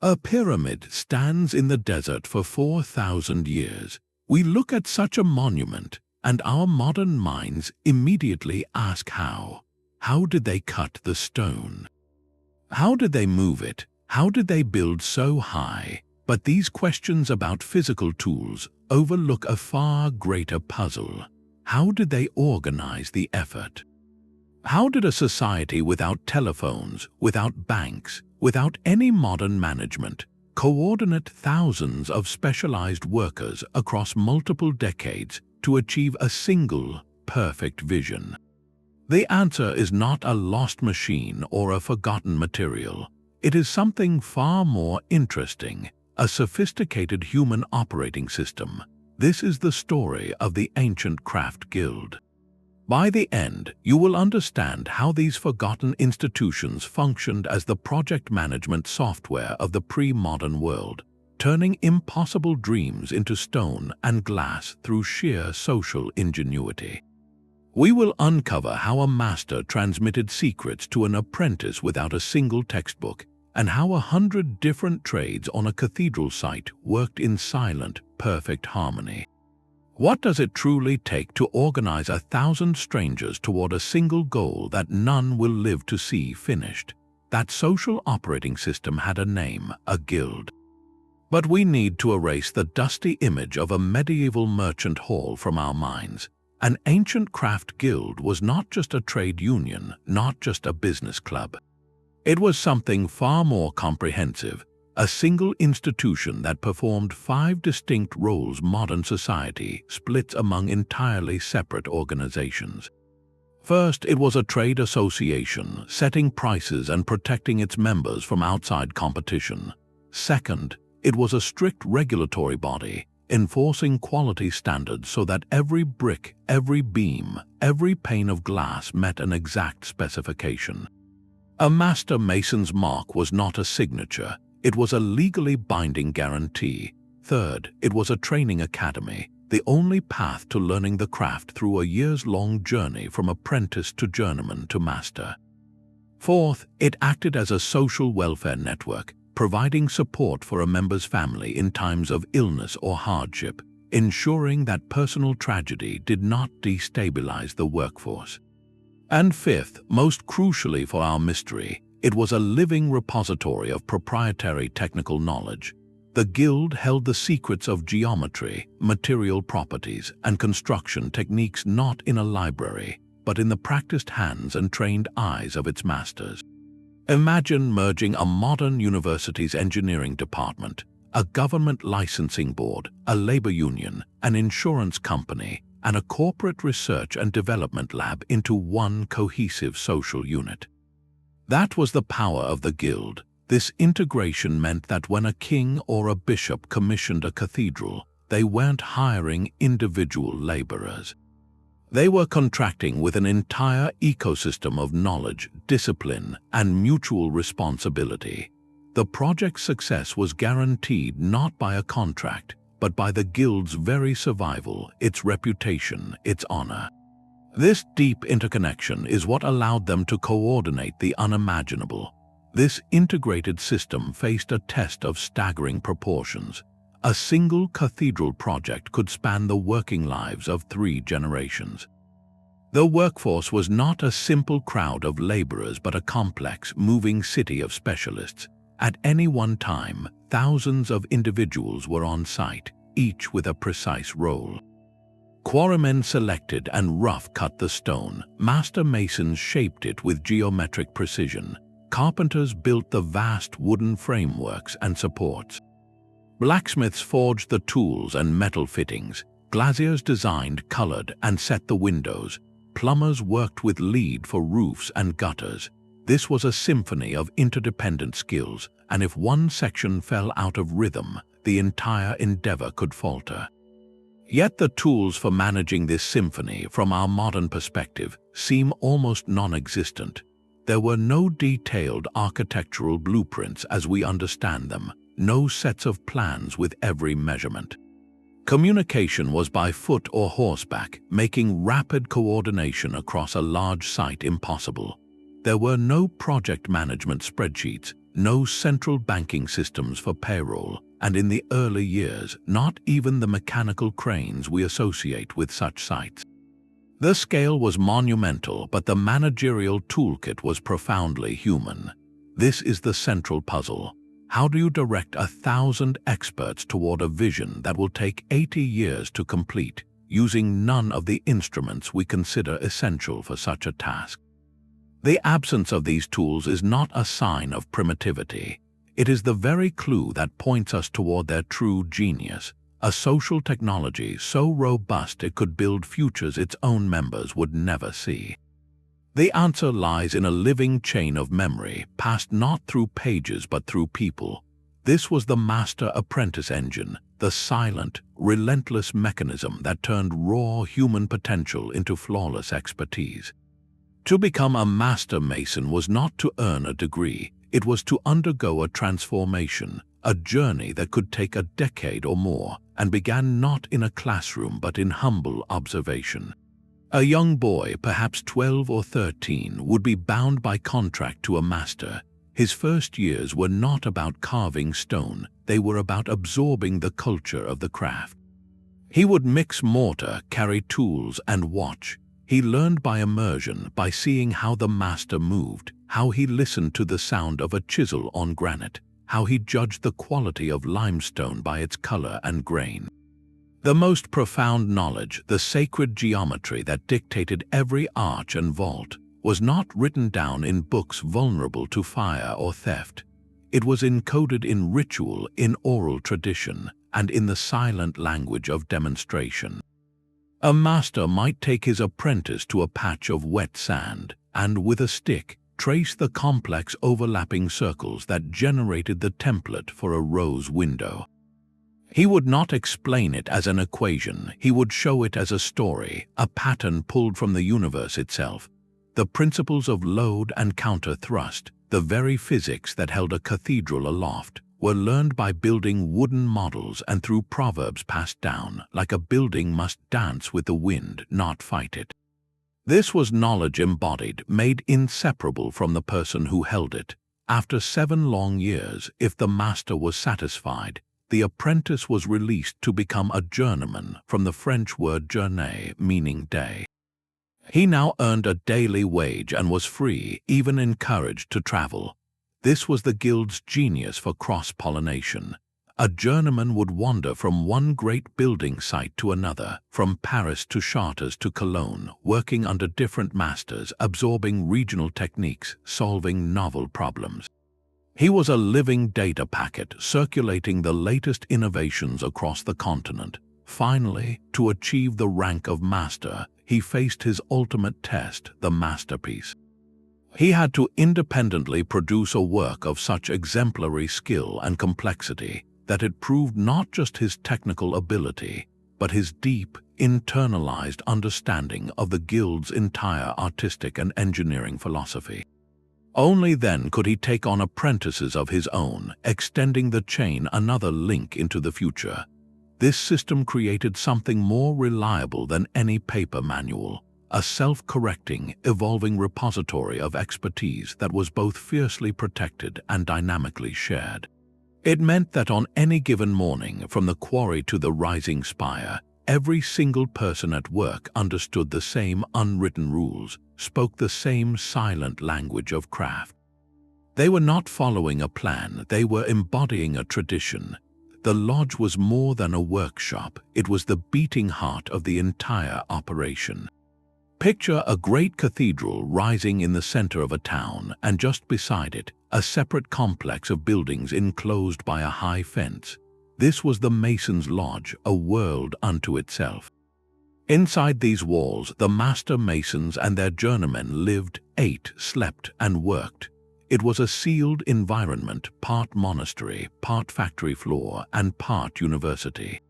A pyramid stands in the desert for 4,000 years. We look at such a monument, and our modern minds immediately ask how. How did they cut the stone? How did they move it? How did they build so high? But these questions about physical tools overlook a far greater puzzle. How did they organize the effort? How did a society without telephones, without banks, without any modern management, coordinate thousands of specialized workers across multiple decades to achieve a single, perfect vision? The answer is not a lost machine or a forgotten material. It is something far more interesting, a sophisticated human operating system. This is the story of the ancient craft guild. By the end, you will understand how these forgotten institutions functioned as the project management software of the pre-modern world, turning impossible dreams into stone and glass through sheer social ingenuity. We will uncover how a master transmitted secrets to an apprentice without a single textbook, and how 100 different trades on a cathedral site worked in silent, perfect harmony. What does it truly take to organize 1,000 strangers toward a single goal that none will live to see finished? That social operating system had a name, a guild. But we need to erase the dusty image of a medieval merchant hall from our minds. An ancient craft guild was not just a trade union, not just a business club. It was something far more comprehensive, a single institution that performed 5 distinct roles modern society splits among entirely separate organizations. First, it was a trade association, setting prices and protecting its members from outside competition. Second, it was a strict regulatory body, enforcing quality standards so that every brick, every beam, every pane of glass met an exact specification. A master mason's mark was not a signature, it was a legally binding guarantee. Third, it was a training academy, the only path to learning the craft through a years-long journey from apprentice to journeyman to master. Fourth, it acted as a social welfare network, providing support for a member's family in times of illness or hardship, ensuring that personal tragedy did not destabilize the workforce. And fifth, most crucially for our mystery, it was a living repository of proprietary technical knowledge. The guild held the secrets of geometry, material properties, and construction techniques not in a library, but in the practiced hands and trained eyes of its masters. Imagine merging a modern university's engineering department, a government licensing board, a labor union, an insurance company, and a corporate research and development lab into one cohesive social unit. That was the power of the guild. This integration meant that when a king or a bishop commissioned a cathedral, they weren't hiring individual laborers. They were contracting with an entire ecosystem of knowledge, discipline, and mutual responsibility. The project's success was guaranteed not by a contract, but by the guild's very survival, its reputation, its honor. This deep interconnection is what allowed them to coordinate the unimaginable. This integrated system faced a test of staggering proportions. A single cathedral project could span the working lives of 3 generations. The workforce was not a simple crowd of laborers but a complex, moving city of specialists. At any one time, thousands of individuals were on site, each with a precise role. Quarrymen selected and rough-cut the stone, master masons shaped it with geometric precision, carpenters built the vast wooden frameworks and supports. Blacksmiths forged the tools and metal fittings, glaziers designed, colored, and set the windows, plumbers worked with lead for roofs and gutters. This was a symphony of interdependent skills, and if one section fell out of rhythm, the entire endeavor could falter. Yet the tools for managing this symphony, from our modern perspective, seem almost non-existent. There were no detailed architectural blueprints as we understand them, no sets of plans with every measurement. Communication was by foot or horseback, making rapid coordination across a large site impossible. There were no project management spreadsheets, no central banking systems for payroll, and in the early years, not even the mechanical cranes we associate with such sites. The scale was monumental, but the managerial toolkit was profoundly human. This is the central puzzle. How do you direct 1,000 experts toward a vision that will take 80 years to complete, using none of the instruments we consider essential for such a task? The absence of these tools is not a sign of primitivity. It is the very clue that points us toward their true genius, a social technology so robust it could build futures its own members would never see. The answer lies in a living chain of memory, passed not through pages but through people. This was the Master-Apprentice engine, the silent, relentless mechanism that turned raw human potential into flawless expertise. To become a master mason was not to earn a degree, it was to undergo a transformation, a journey that could take a decade or more, and began not in a classroom but in humble observation. A young boy, perhaps 12 or 13, would be bound by contract to a master. His first years were not about carving stone, they were about absorbing the culture of the craft. He would mix mortar, carry tools, and watch. He learned by immersion, by seeing how the master moved, how he listened to the sound of a chisel on granite, how he judged the quality of limestone by its color and grain. The most profound knowledge, the sacred geometry that dictated every arch and vault, was not written down in books vulnerable to fire or theft. It was encoded in ritual, in oral tradition, and in the silent language of demonstration. A master might take his apprentice to a patch of wet sand, and with a stick, trace the complex overlapping circles that generated the template for a rose window. He would not explain it as an equation, he would show it as a story, a pattern pulled from the universe itself. The principles of load and counter-thrust, the very physics that held a cathedral aloft, were learned by building wooden models and through proverbs passed down, like a building must dance with the wind, not fight it. This was knowledge embodied, made inseparable from the person who held it. After 7 long years, if the master was satisfied, the apprentice was released to become a journeyman, from the French word journée, meaning day. He now earned a daily wage and was free, even encouraged to travel. This was the guild's genius for cross-pollination. A journeyman would wander from one great building site to another, from Paris to Chartres to Cologne, working under different masters, absorbing regional techniques, solving novel problems. He was a living data packet, circulating the latest innovations across the continent. Finally, to achieve the rank of master, he faced his ultimate test, the masterpiece. He had to independently produce a work of such exemplary skill and complexity that it proved not just his technical ability, but his deep, internalized understanding of the guild's entire artistic and engineering philosophy. Only then could he take on apprentices of his own, extending the chain another link into the future. This system created something more reliable than any paper manual, a self-correcting, evolving repository of expertise that was both fiercely protected and dynamically shared. It meant that on any given morning, from the quarry to the rising spire, every single person at work understood the same unwritten rules, spoke the same silent language of craft. They were not following a plan, they were embodying a tradition. The lodge was more than a workshop, it was the beating heart of the entire operation. Picture a great cathedral rising in the center of a town, and just beside it, a separate complex of buildings enclosed by a high fence. This was the Mason's Lodge, a world unto itself. Inside these walls, the master masons and their journeymen lived, ate, slept, and worked. It was a sealed environment, part monastery, part factory floor, and part university.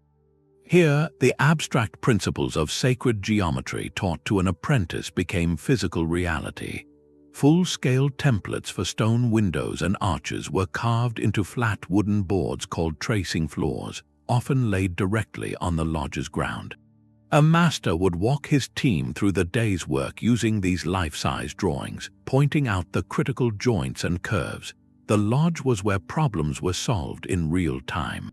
Here, the abstract principles of sacred geometry taught to an apprentice became physical reality. Full-scale templates for stone windows and arches were carved into flat wooden boards called tracing floors, often laid directly on the lodge's ground. A master would walk his team through the day's work using these life-size drawings, pointing out the critical joints and curves. the lodge was where problems were solved in real time.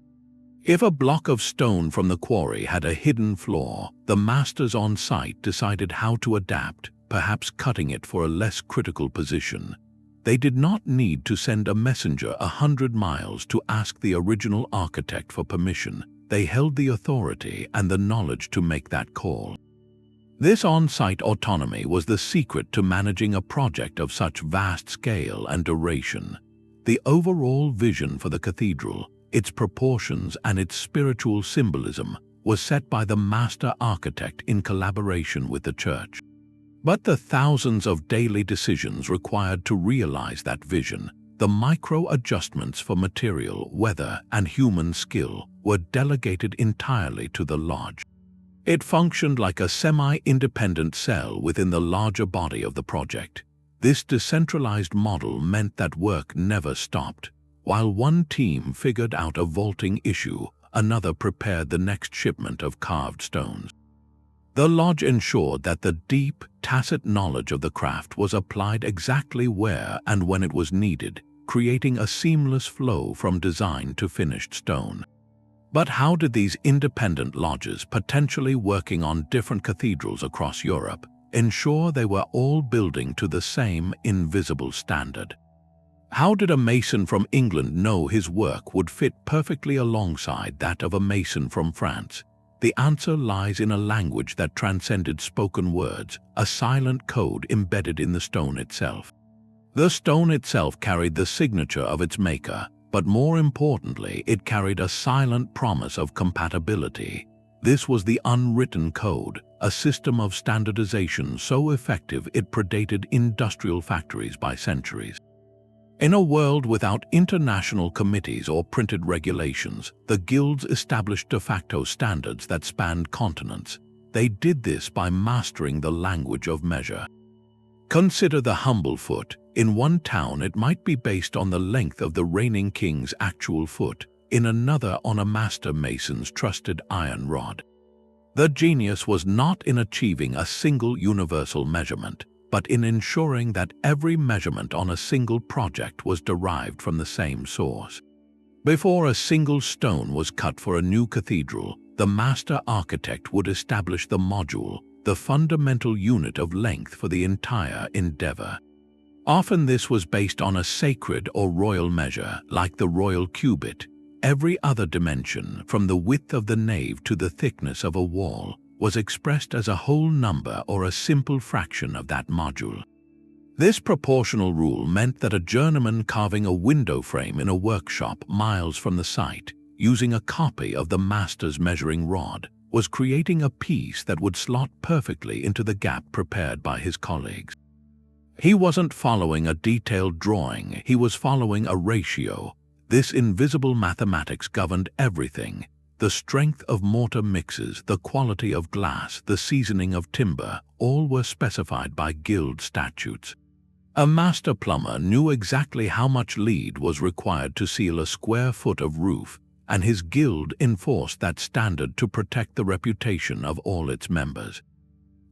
If a block of stone from the quarry had a hidden flaw, the masters on site decided how to adapt, perhaps cutting it for a less critical position. They did not need to send a messenger 100 miles to ask the original architect for permission. They held the authority and the knowledge to make that call. This on-site autonomy was the secret to managing a project of such vast scale and duration. The overall vision for the cathedral, its proportions and its spiritual symbolism, was set by the master architect in collaboration with the church. But the thousands of daily decisions required to realize that vision, the micro-adjustments for material, weather, and human skill, were delegated entirely to the lodge. It functioned like a semi-independent cell within the larger body of the project. This decentralized model meant that work never stopped. While one team figured out a vaulting issue, another prepared the next shipment of carved stones. The lodge ensured that the deep, tacit knowledge of the craft was applied exactly where and when it was needed, creating a seamless flow from design to finished stone. But how did these independent lodges, potentially working on different cathedrals across Europe, ensure they were all building to the same invisible standard? How did a mason from England know his work would fit perfectly alongside that of a mason from France? The answer lies in a language that transcended spoken words, a silent code embedded in the stone itself. The stone itself carried the signature of its maker, but more importantly, it carried a silent promise of compatibility. This was the unwritten code, a system of standardization so effective it predated industrial factories by centuries. In a world without international committees or printed regulations, the guilds established de facto standards that spanned continents. They did this by mastering the language of measure. Consider the humble foot. In one town it might be based on the length of the reigning king's actual foot, in another on a master mason's trusted iron rod. The genius was not in achieving a single universal measurement, but in ensuring that every measurement on a single project was derived from the same source. Before a single stone was cut for a new cathedral, the master architect would establish the module, the fundamental unit of length for the entire endeavor. Often this was based on a sacred or royal measure, like the royal cubit. Every other dimension, from the width of the nave to the thickness of a wall, was expressed as a whole number or a simple fraction of that module. This proportional rule meant that a journeyman carving a window frame in a workshop miles from the site, using a copy of the master's measuring rod, was creating a piece that would slot perfectly into the gap prepared by his colleagues. He wasn't following a detailed drawing, he was following a ratio. This invisible mathematics governed everything. The strength of mortar mixes, the quality of glass, the seasoning of timber, all were specified by guild statutes. A master plumber knew exactly how much lead was required to seal a square foot of roof, and his guild enforced that standard to protect the reputation of all its members.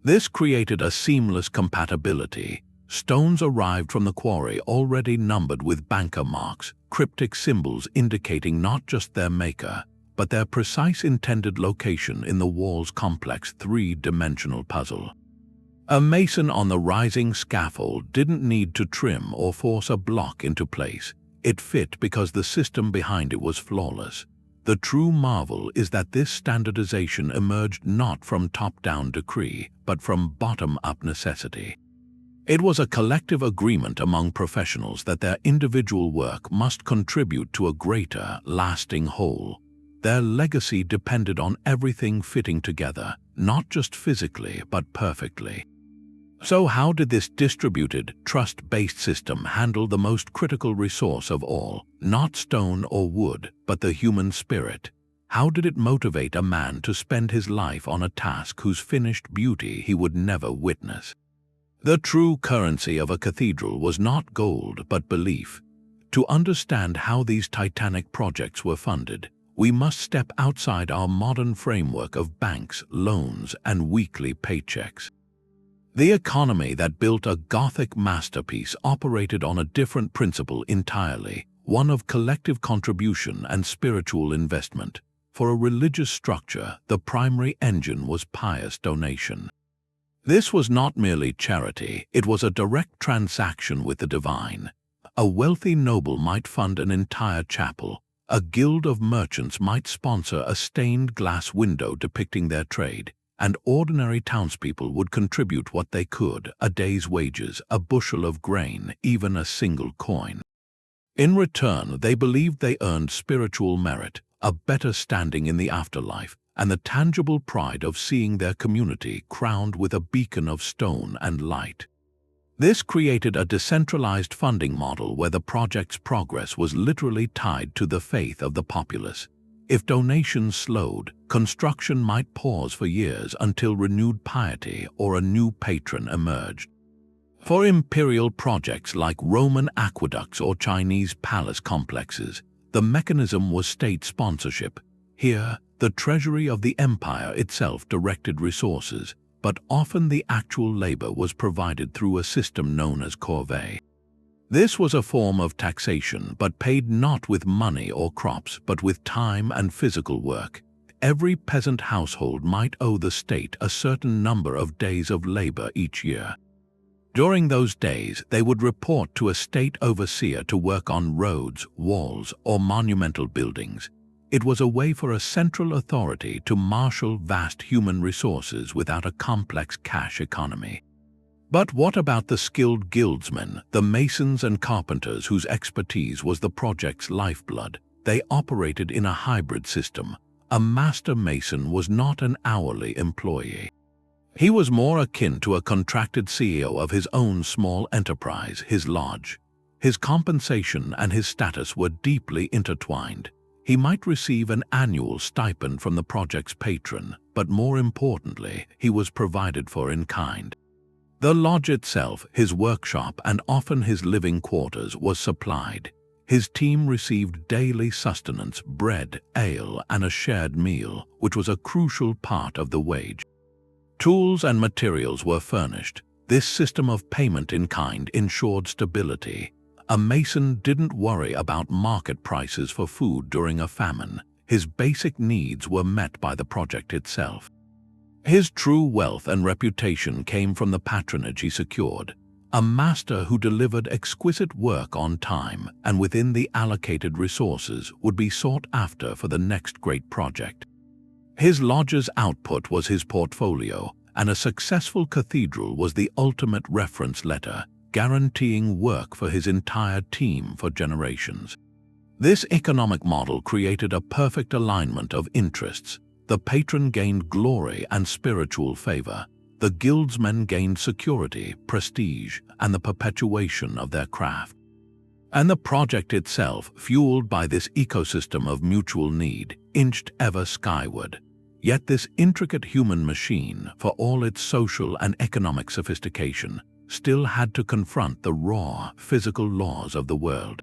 This created a seamless compatibility. Stones arrived from the quarry already numbered with banker marks, cryptic symbols indicating not just their maker, but their precise intended location in the wall's complex three-dimensional puzzle. A mason on the rising scaffold didn't need to trim or force a block into place. It fit because the system behind it was flawless. The true marvel is that this standardization emerged not from top-down decree, but from bottom-up necessity. It was a collective agreement among professionals that their individual work must contribute to a greater, lasting whole. Their legacy depended on everything fitting together, not just physically, but perfectly. So how did this distributed, trust-based system handle the most critical resource of all, not stone or wood, but the human spirit? How did it motivate a man to spend his life on a task whose finished beauty he would never witness? The true currency of a cathedral was not gold, but belief. To understand how these titanic projects were funded, we must step outside our modern framework of banks, loans, and weekly paychecks. The economy that built a Gothic masterpiece operated on a different principle entirely, one of collective contribution and spiritual investment. For a religious structure, the primary engine was pious donation. This was not merely charity, it was a direct transaction with the divine. A wealthy noble might fund an entire chapel. A guild of merchants might sponsor a stained glass window depicting their trade, and ordinary townspeople would contribute what they could: a day's wages, a bushel of grain, even a single coin. In return, they believed they earned spiritual merit, a better standing in the afterlife, and the tangible pride of seeing their community crowned with a beacon of stone and light. This created a decentralized funding model where the project's progress was literally tied to the faith of the populace. If donations slowed, construction might pause for years until renewed piety or a new patron emerged. For imperial projects like Roman aqueducts or Chinese palace complexes, the mechanism was state sponsorship. Here, the treasury of the empire itself directed resources, but often the actual labor was provided through a system known as corvée. This was a form of taxation, but paid not with money or crops, but with time and physical work. Every peasant household might owe the state a certain number of days of labor each year. During those days, they would report to a state overseer to work on roads, walls, or monumental buildings. It was a way for a central authority to marshal vast human resources without a complex cash economy. But what about the skilled guildsmen, the masons and carpenters whose expertise was the project's lifeblood? They operated in a hybrid system. A master mason was not an hourly employee. He was more akin to a contracted CEO of his own small enterprise, his lodge. His compensation and his status were deeply intertwined. He might receive an annual stipend from the project's patron, but more importantly, he was provided for in kind. The lodge itself, his workshop, and often his living quarters was supplied. His team received daily sustenance, bread, ale, and a shared meal, which was a crucial part of the wage. Tools and materials were furnished. This system of payment in kind ensured stability. A mason didn't worry about market prices for food during a famine. His basic needs were met by the project itself. His true wealth and reputation came from the patronage he secured. A master who delivered exquisite work on time and within the allocated resources would be sought after for the next great project. His lodge's output was his portfolio, and a successful cathedral was the ultimate reference letter, guaranteeing work for his entire team for generations. This economic model created a perfect alignment of interests. The patron gained glory and spiritual favor. The guildsmen gained security, prestige, and the perpetuation of their craft. And the project itself, fueled by this ecosystem of mutual need, inched ever skyward. Yet this intricate human machine, for all its social and economic sophistication, still had to confront the raw, physical laws of the world.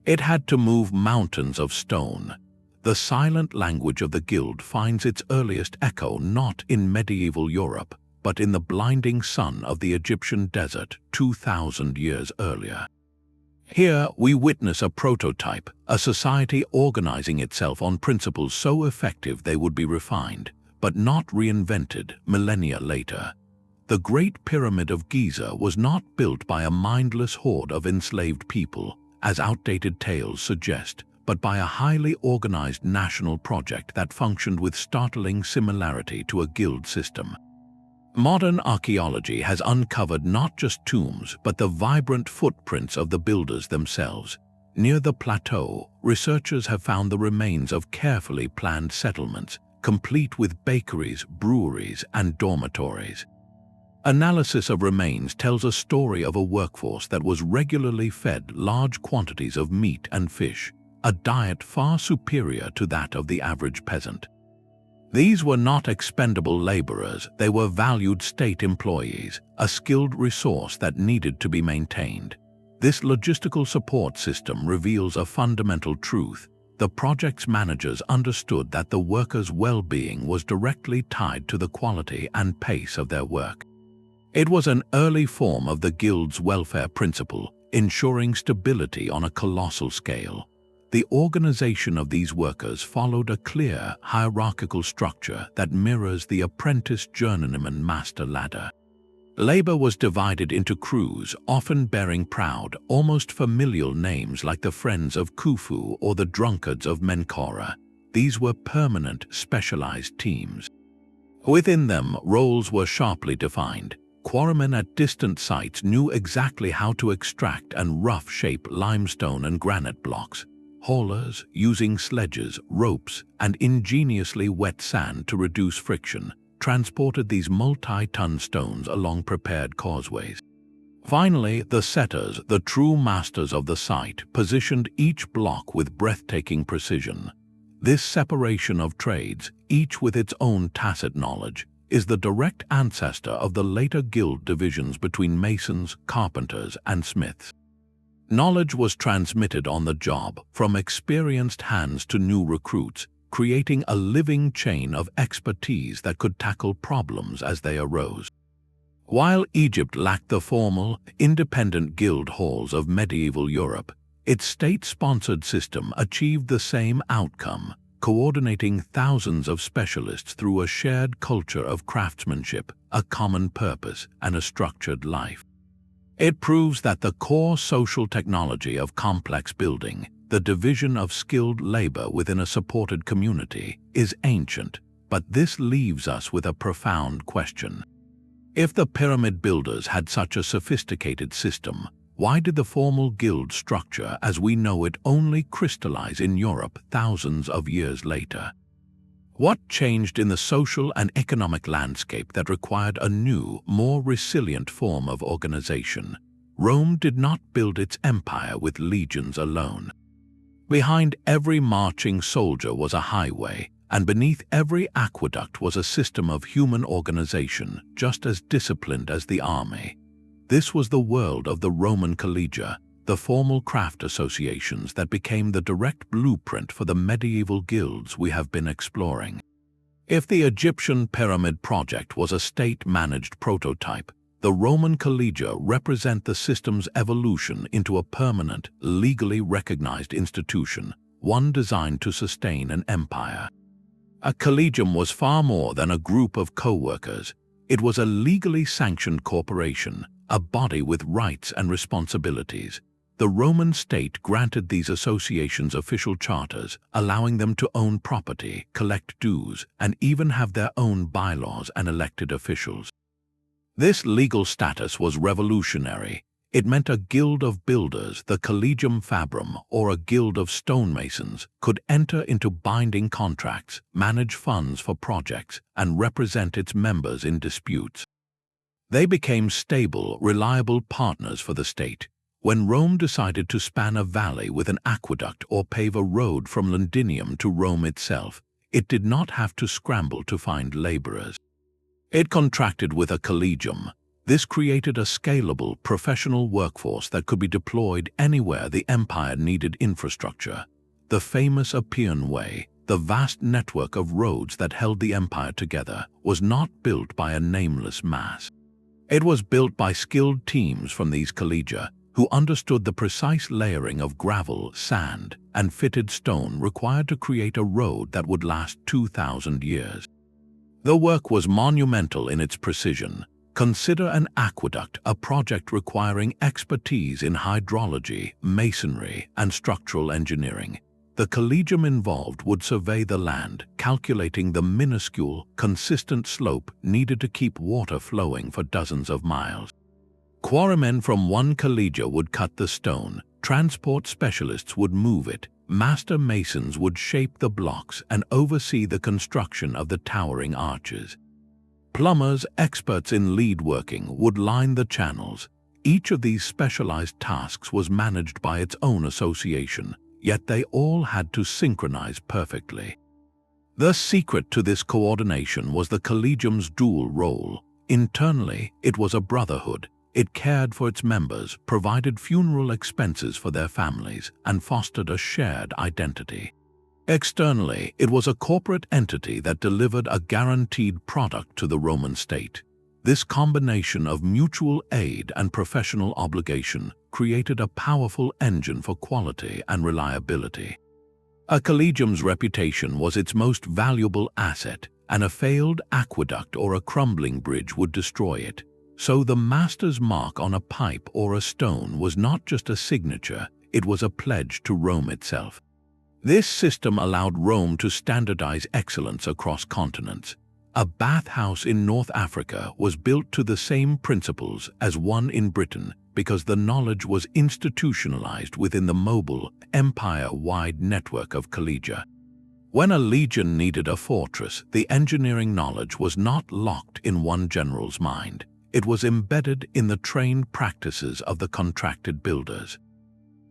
It had to move mountains of stone. The silent language of the guild finds its earliest echo not in medieval Europe, but in the blinding sun of the Egyptian desert 2,000 years earlier. Here we witness a prototype, a society organizing itself on principles so effective they would be refined, but not reinvented millennia later. The Great Pyramid of Giza was not built by a mindless horde of enslaved people, as outdated tales suggest, but by a highly organized national project that functioned with startling similarity to a guild system. Modern archaeology has uncovered not just tombs, but the vibrant footprints of the builders themselves. Near the plateau, researchers have found the remains of carefully planned settlements, complete with bakeries, breweries, and dormitories. Analysis of remains tells a story of a workforce that was regularly fed large quantities of meat and fish, a diet far superior to that of the average peasant. These were not expendable laborers, they were valued state employees, a skilled resource that needed to be maintained. This logistical support system reveals a fundamental truth. The project's managers understood that the workers' well-being was directly tied to the quality and pace of their work. It was an early form of the guild's welfare principle, ensuring stability on a colossal scale. The organization of these workers followed a clear, hierarchical structure that mirrors the apprentice, journeyman, master ladder. Labor was divided into crews, often bearing proud, almost familial names like the Friends of Khufu or the Drunkards of Menkora. These were permanent, specialized teams. Within them, roles were sharply defined. Quarrymen at distant sites knew exactly how to extract and rough-shape limestone and granite blocks. Haulers, using sledges, ropes, and ingeniously wet sand to reduce friction, transported these multi-ton stones along prepared causeways. Finally, the setters, the true masters of the site, positioned each block with breathtaking precision. This separation of trades, each with its own tacit knowledge, is the direct ancestor of the later guild divisions between masons, carpenters, and smiths. Knowledge was transmitted on the job, from experienced hands to new recruits, creating a living chain of expertise that could tackle problems as they arose. While Egypt lacked the formal, independent guild halls of medieval Europe, its state-sponsored system achieved the same outcome, coordinating thousands of specialists through a shared culture of craftsmanship, a common purpose, and a structured life. It proves that the core social technology of complex building, the division of skilled labor within a supported community, is ancient, but this leaves us with a profound question. If the pyramid builders had such a sophisticated system, why did the formal guild structure as we know it only crystallize in Europe thousands of years later? What changed in the social and economic landscape that required a new, more resilient form of organization? Rome did not build its empire with legions alone. Behind every marching soldier was a highway, and beneath every aqueduct was a system of human organization, just as disciplined as the army. This was the world of the Roman Collegia, the formal craft associations that became the direct blueprint for the medieval guilds we have been exploring. If the Egyptian pyramid project was a state-managed prototype, the Roman Collegia represent the system's evolution into a permanent, legally recognized institution, one designed to sustain an empire. A collegium was far more than a group of co-workers. It was a legally sanctioned corporation, a body with rights and responsibilities. The Roman state granted these associations official charters, allowing them to own property, collect dues, and even have their own bylaws and elected officials. This legal status was revolutionary. It meant a guild of builders, the Collegium Fabrum, or a guild of stonemasons, could enter into binding contracts, manage funds for projects, and represent its members in disputes. They became stable, reliable partners for the state. When Rome decided to span a valley with an aqueduct or pave a road from Londinium to Rome itself, it did not have to scramble to find laborers. It contracted with a collegium. This created a scalable, professional workforce that could be deployed anywhere the empire needed infrastructure. The famous Appian Way, the vast network of roads that held the empire together, was not built by a nameless mass. It was built by skilled teams from these collegia, who understood the precise layering of gravel, sand, and fitted stone required to create a road that would last 2,000 years. The work was monumental in its precision. Consider an aqueduct, a project requiring expertise in hydrology, masonry, and structural engineering. The collegium involved would survey the land, calculating the minuscule, consistent slope needed to keep water flowing for dozens of miles. Quarrymen from one collegia would cut the stone, transport specialists would move it, master masons would shape the blocks and oversee the construction of the towering arches. Plumbers, experts in lead working, would line the channels. Each of these specialized tasks was managed by its own association, yet they all had to synchronize perfectly. The secret to this coordination was the collegium's dual role. Internally, it was a brotherhood. It cared for its members, provided funeral expenses for their families, and fostered a shared identity. Externally, it was a corporate entity that delivered a guaranteed product to the Roman state. This combination of mutual aid and professional obligation created a powerful engine for quality and reliability. A collegium's reputation was its most valuable asset, and a failed aqueduct or a crumbling bridge would destroy it. So the master's mark on a pipe or a stone was not just a signature, it was a pledge to Rome itself. This system allowed Rome to standardize excellence across continents. A bathhouse in North Africa was built to the same principles as one in Britain because the knowledge was institutionalized within the mobile, empire-wide network of Collegia. When a legion needed a fortress, the engineering knowledge was not locked in one general's mind. It was embedded in the trained practices of the contracted builders.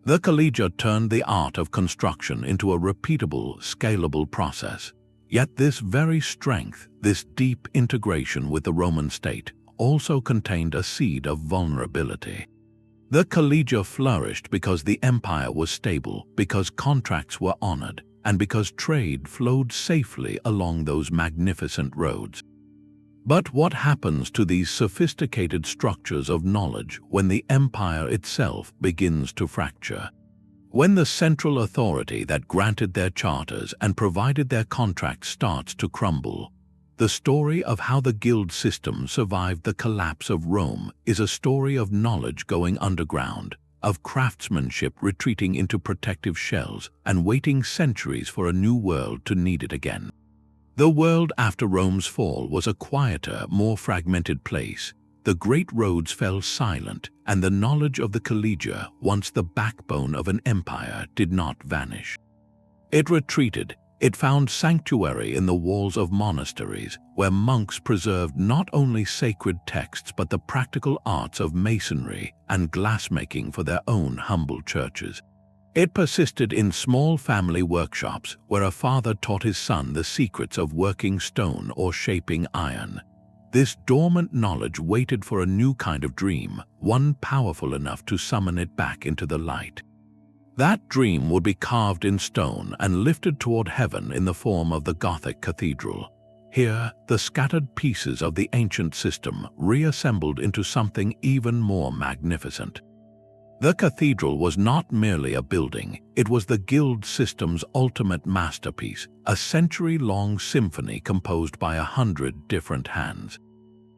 The Collegia turned the art of construction into a repeatable, scalable process. Yet this very strength, this deep integration with the Roman state, also contained a seed of vulnerability. The Collegia flourished because the empire was stable, because contracts were honored, and because trade flowed safely along those magnificent roads. But what happens to these sophisticated structures of knowledge when the empire itself begins to fracture? When the central authority that granted their charters and provided their contracts starts to crumble, the story of how the guild system survived the collapse of Rome is a story of knowledge going underground, of craftsmanship retreating into protective shells and waiting centuries for a new world to need it again. The world after Rome's fall was a quieter, more fragmented place. The great roads fell silent, and the knowledge of the Collegia, once the backbone of an empire, did not vanish. It retreated. It found sanctuary in the walls of monasteries, where monks preserved not only sacred texts but the practical arts of masonry and glassmaking for their own humble churches. It persisted in small family workshops, where a father taught his son the secrets of working stone or shaping iron. This dormant knowledge waited for a new kind of dream, one powerful enough to summon it back into the light. That dream would be carved in stone and lifted toward heaven in the form of the Gothic Cathedral. Here, the scattered pieces of the ancient system reassembled into something even more magnificent. The cathedral was not merely a building, it was the guild system's ultimate masterpiece, a century-long symphony composed by 100 different hands.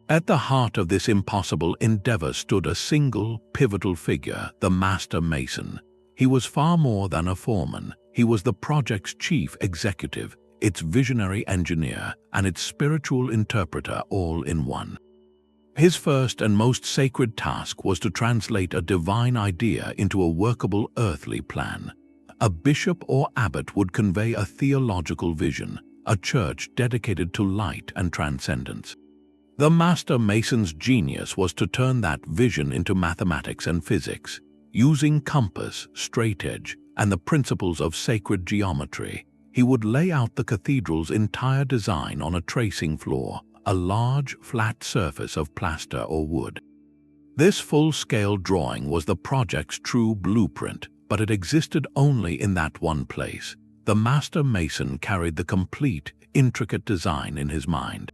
At the heart of this impossible endeavor stood a single, pivotal figure, the Master Mason. He was far more than a foreman. He was the project's chief executive, its visionary engineer, and its spiritual interpreter all in one. His first and most sacred task was to translate a divine idea into a workable earthly plan. A bishop or abbot would convey a theological vision, a church dedicated to light and transcendence. The Master Mason's genius was to turn that vision into mathematics and physics. Using compass, straightedge, and the principles of sacred geometry, he would lay out the cathedral's entire design on a tracing floor, a large, flat surface of plaster or wood. This full-scale drawing was the project's true blueprint, but it existed only in that one place. The Master Mason carried the complete, intricate design in his mind.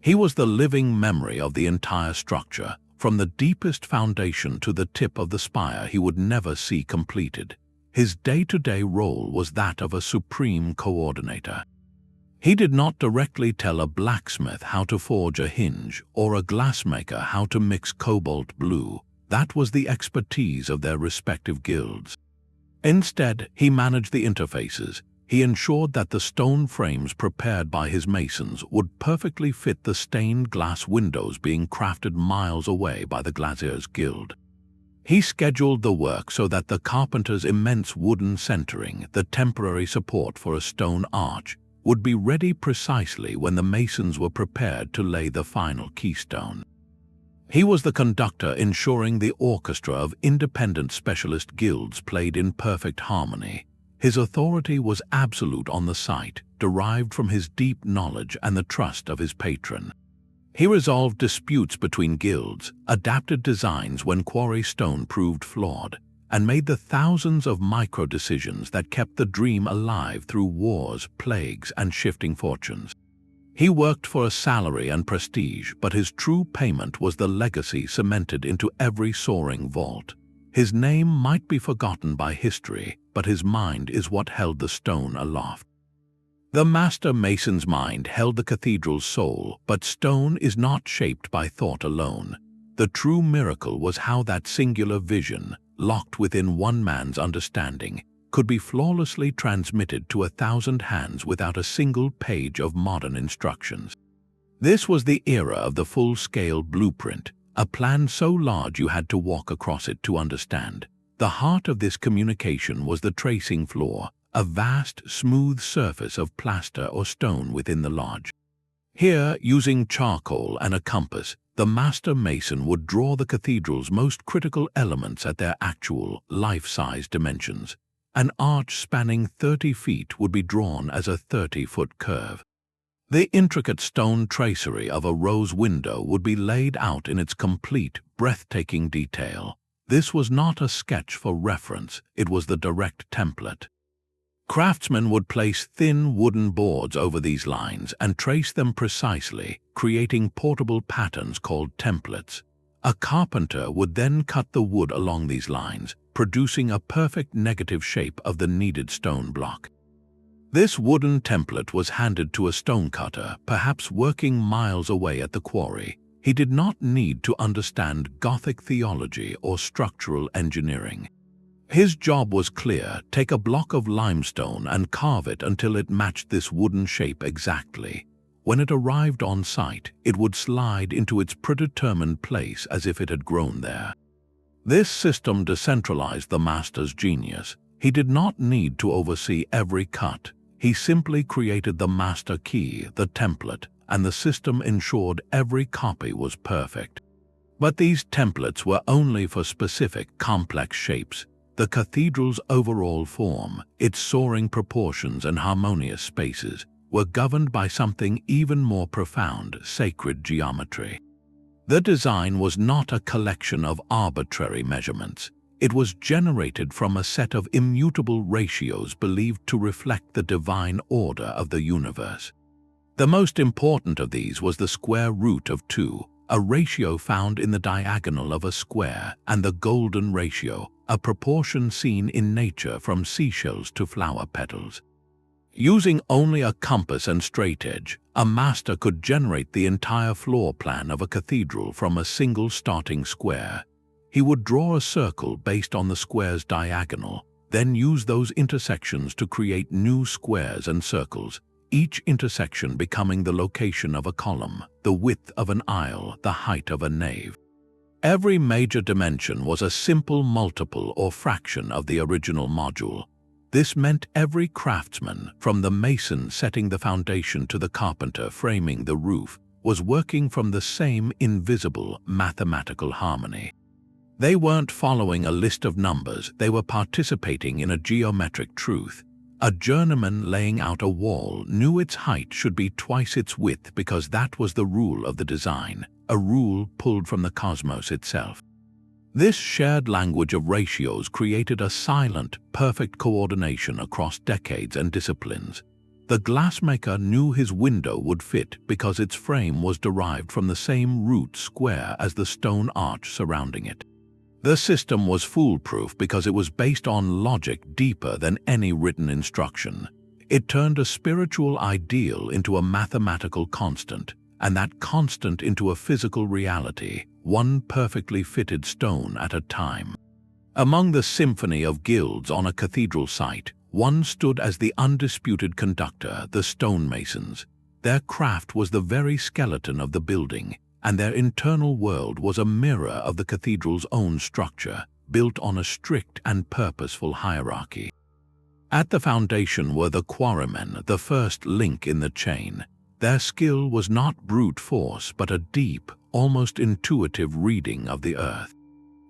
He was the living memory of the entire structure, from the deepest foundation to the tip of the spire he would never see completed. His day-to-day role was that of a supreme coordinator. He did not directly tell a blacksmith how to forge a hinge or a glassmaker how to mix cobalt blue. That was the expertise of their respective guilds. Instead, he managed the interfaces. He ensured that the stone frames prepared by his masons would perfectly fit the stained glass windows being crafted miles away by the glaziers' guild. He scheduled the work so that the carpenter's immense wooden centering, the temporary support for a stone arch, would be ready precisely when the masons were prepared to lay the final keystone. He was the conductor ensuring the orchestra of independent specialist guilds played in perfect harmony. His authority was absolute on the site, derived from his deep knowledge and the trust of his patron. He resolved disputes between guilds, adapted designs when quarry stone proved flawed, and made the thousands of micro-decisions that kept the dream alive through wars, plagues, and shifting fortunes. He worked for a salary and prestige, but his true payment was the legacy cemented into every soaring vault. His name might be forgotten by history, but his mind is what held the stone aloft. The master mason's mind held the cathedral's soul, but stone is not shaped by thought alone. The true miracle was how that singular vision, locked within one man's understanding, could be flawlessly transmitted to 1,000 hands without a single page of modern instructions. This was the era of the full-scale blueprint, a plan so large you had to walk across it to understand. The heart of this communication was the tracing floor, a vast, smooth surface of plaster or stone within the lodge. Here, using charcoal and a compass, the master mason would draw the cathedral's most critical elements at their actual, life-size dimensions. An arch spanning 30 feet would be drawn as a 30-foot curve. The intricate stone tracery of a rose window would be laid out in its complete, breathtaking detail. This was not a sketch for reference, it was the direct template. Craftsmen would place thin wooden boards over these lines and trace them precisely, creating portable patterns called templates. A carpenter would then cut the wood along these lines, producing a perfect negative shape of the needed stone block. This wooden template was handed to a stonecutter, perhaps working miles away at the quarry. He did not need to understand Gothic theology or structural engineering. His job was clear: take a block of limestone and carve it until it matched this wooden shape exactly. When it arrived on site, it would slide into its predetermined place as if it had grown there. This system decentralized the master's genius. He did not need to oversee every cut. He simply created the master key, the template, and the system ensured every copy was perfect. But these templates were only for specific, complex shapes. The cathedral's overall form, its soaring proportions and harmonious spaces, were governed by something even more profound: sacred geometry. The design was not a collection of arbitrary measurements. It was generated from a set of immutable ratios believed to reflect the divine order of the universe. The most important of these was the square root of 2, a ratio found in the diagonal of a square, and the golden ratio, a proportion seen in nature from seashells to flower petals. Using only a compass and straightedge, a master could generate the entire floor plan of a cathedral from a single starting square. He would draw a circle based on the square's diagonal, then use those intersections to create new squares and circles, each intersection becoming the location of a column, the width of an aisle, the height of a nave. Every major dimension was a simple multiple or fraction of the original module. This meant every craftsman, from the mason setting the foundation to the carpenter framing the roof, was working from the same invisible mathematical harmony. They weren't following a list of numbers, they were participating in a geometric truth. A journeyman laying out a wall knew its height should be twice its width because that was the rule of the design, a rule pulled from the cosmos itself. This shared language of ratios created a silent, perfect coordination across decades and disciplines. The glassmaker knew his window would fit because its frame was derived from the same root square as the stone arch surrounding it. The system was foolproof because it was based on logic deeper than any written instruction. It turned a spiritual ideal into a mathematical constant, and that constant into a physical reality, one perfectly fitted stone at a time. Among the symphony of guilds on a cathedral site, one stood as the undisputed conductor, the stonemasons. Their craft was the very skeleton of the building, and their internal world was a mirror of the cathedral's own structure, built on a strict and purposeful hierarchy. At the foundation were the quarrymen, the first link in the chain. Their skill was not brute force, but a deep, almost intuitive reading of the earth.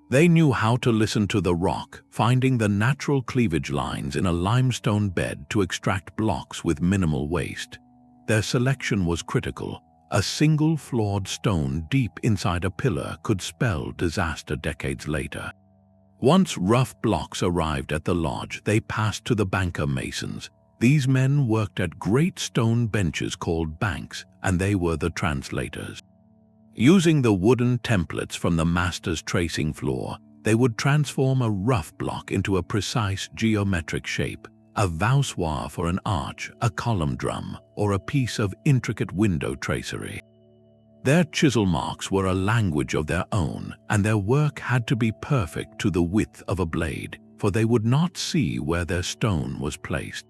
They knew how to listen to the rock, finding the natural cleavage lines in a limestone bed to extract blocks with minimal waste. Their selection was critical. A single flawed stone deep inside a pillar could spell disaster decades later. Once rough blocks arrived at the lodge, they passed to the banker masons. These men worked at great stone benches called banks, and they were the translators. Using the wooden templates from the master's tracing floor, they would transform a rough block into a precise geometric shape, a voussoir for an arch, a column drum, or a piece of intricate window tracery. Their chisel marks were a language of their own, and their work had to be perfect to the width of a blade, for they would not see where their stone was placed.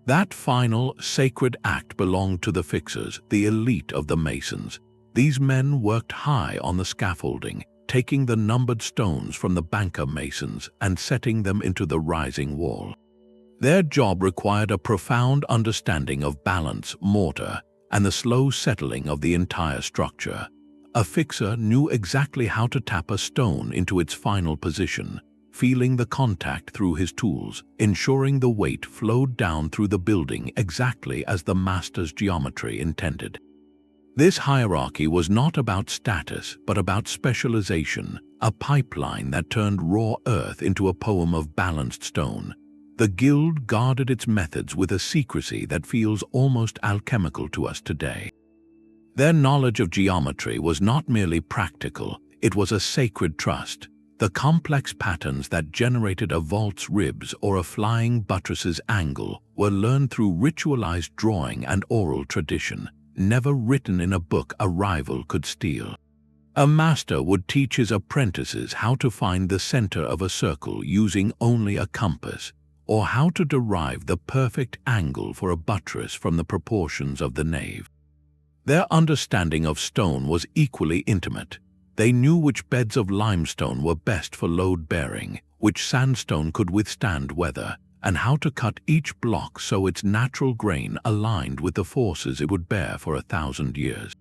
That final, sacred act belonged to the fixers, the elite of the masons. These men worked high on the scaffolding, taking the numbered stones from the banker masons and setting them into the rising wall. Their job required a profound understanding of balance, mortar, and the slow settling of the entire structure. A fixer knew exactly how to tap a stone into its final position, feeling the contact through his tools, ensuring the weight flowed down through the building exactly as the master's geometry intended. This hierarchy was not about status, but about specialization, a pipeline that turned raw earth into a poem of balanced stone. The guild guarded its methods with a secrecy that feels almost alchemical to us today. Their knowledge of geometry was not merely practical, it was a sacred trust. The complex patterns that generated a vault's ribs or a flying buttress's angle were learned through ritualized drawing and oral tradition, never written in a book a rival could steal. A master would teach his apprentices how to find the center of a circle using only a compass, or how to derive the perfect angle for a buttress from the proportions of the nave. Their understanding of stone was equally intimate. They knew which beds of limestone were best for load-bearing, which sandstone could withstand weather, and how to cut each block so its natural grain aligned with the forces it would bear for 1,000 years.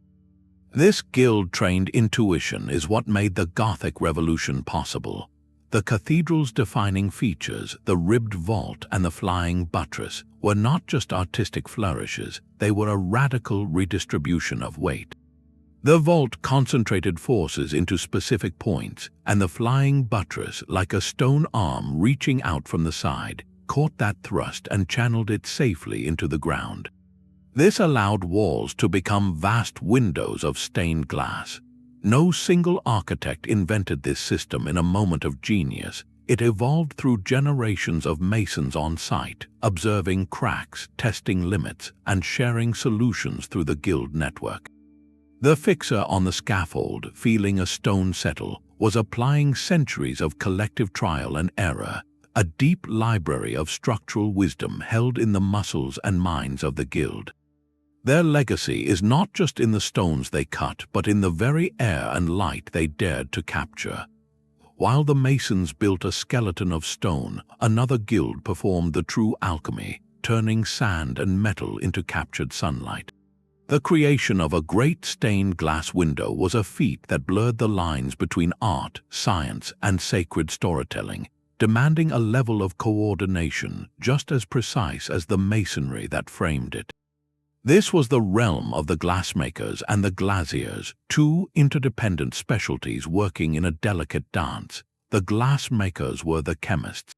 This guild-trained intuition is what made the Gothic Revolution possible. The cathedral's defining features, the ribbed vault and the flying buttress, were not just artistic flourishes, they were a radical redistribution of weight. The vault concentrated forces into specific points, and the flying buttress, like a stone arm reaching out from the side, caught that thrust and channeled it safely into the ground. This allowed walls to become vast windows of stained glass. No single architect invented this system in a moment of genius. It evolved through generations of masons on site, observing cracks, testing limits, and sharing solutions through the guild network. The fixer on the scaffold, feeling a stone settle, was applying centuries of collective trial and error, a deep library of structural wisdom held in the muscles and minds of the guild. Their legacy is not just in the stones they cut, but in the very air and light they dared to capture. While the masons built a skeleton of stone, another guild performed the true alchemy, turning sand and metal into captured sunlight. The creation of a great stained glass window was a feat that blurred the lines between art, science, and sacred storytelling, demanding a level of coordination just as precise as the masonry that framed it. This was the realm of the glassmakers and the glaziers, two interdependent specialties working in a delicate dance. The glassmakers were the chemists.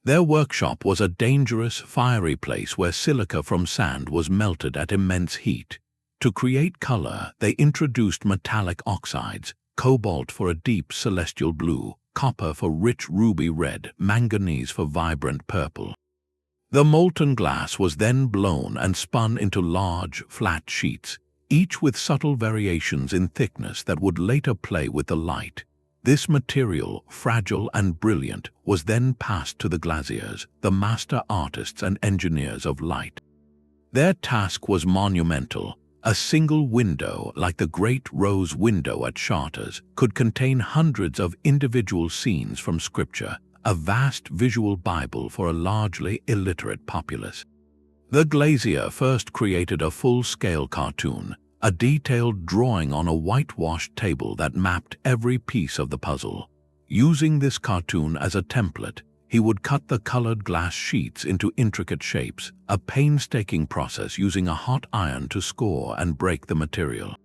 Their workshop was a dangerous, fiery place where silica from sand was melted at immense heat. To create color, they introduced metallic oxides, cobalt for a deep celestial blue, copper for rich ruby red, manganese for vibrant purple. The molten glass was then blown and spun into large, flat sheets, each with subtle variations in thickness that would later play with the light. This material, fragile and brilliant, was then passed to the glaziers, the master artists and engineers of light. Their task was monumental. A single window, like the great rose window at Chartres, could contain hundreds of individual scenes from scripture, a vast visual Bible for a largely illiterate populace. The glazier first created a full-scale cartoon, a detailed drawing on a whitewashed table that mapped every piece of the puzzle. Using this cartoon as a template, he would cut the colored glass sheets into intricate shapes, a painstaking process using a hot iron to score and break the material.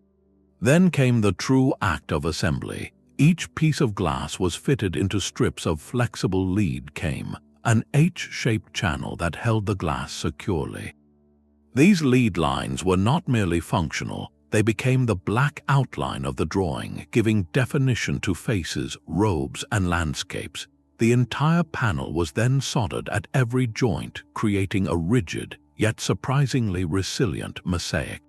Then came the true act of assembly. Each piece of glass was fitted into strips of flexible lead came, an H-shaped channel that held the glass securely. These lead lines were not merely functional, they became the black outline of the drawing, giving definition to faces, robes, and landscapes. The entire panel was then soldered at every joint, creating a rigid, yet surprisingly resilient mosaic.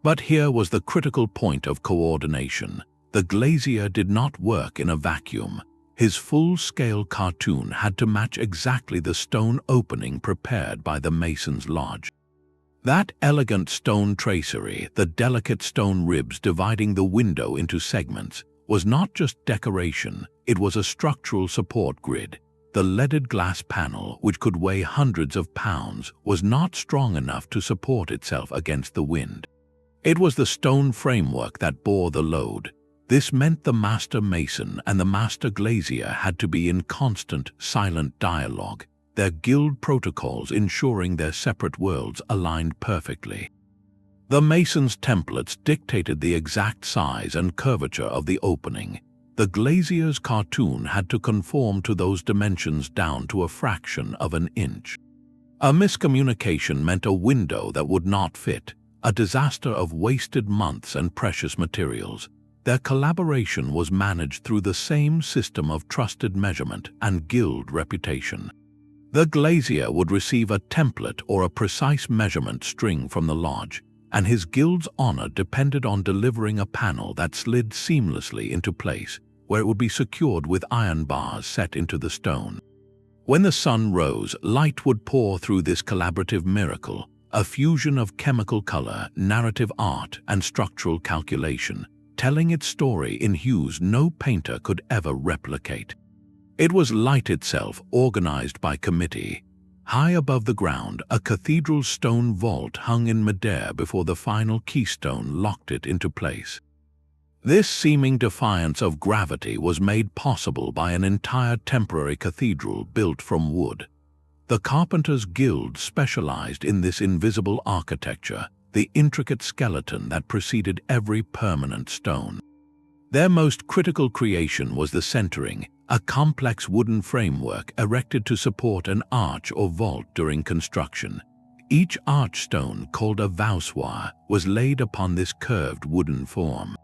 But here was the critical point of coordination. The glazier did not work in a vacuum. His full-scale cartoon had to match exactly the stone opening prepared by the mason's lodge. That elegant stone tracery, the delicate stone ribs dividing the window into segments, was not just decoration, it was a structural support grid. The leaded glass panel, which could weigh hundreds of pounds, was not strong enough to support itself against the wind. It was the stone framework that bore the load. This meant the master mason and the master glazier had to be in constant, silent dialogue, their guild protocols ensuring their separate worlds aligned perfectly. The mason's templates dictated the exact size and curvature of the opening. The glazier's cartoon had to conform to those dimensions down to a fraction of an inch. A miscommunication meant a window that would not fit, a disaster of wasted months and precious materials. Their collaboration was managed through the same system of trusted measurement and guild reputation. The glazier would receive a template or a precise measurement string from the lodge, and his guild's honor depended on delivering a panel that slid seamlessly into place, where it would be secured with iron bars set into the stone. When the sun rose, light would pour through this collaborative miracle, a fusion of chemical color, narrative art, and structural calculation, telling its story in hues no painter could ever replicate. It was light itself, organized by committee. High above the ground, a cathedral stone vault hung in midair before the final keystone locked it into place. This seeming defiance of gravity was made possible by an entire temporary cathedral built from wood. The Carpenters' Guild specialized in this invisible architecture, the intricate skeleton that preceded every permanent stone. Their most critical creation was the centering, a complex wooden framework erected to support an arch or vault during construction. Each archstone, called a voussoir, was laid upon this curved wooden form.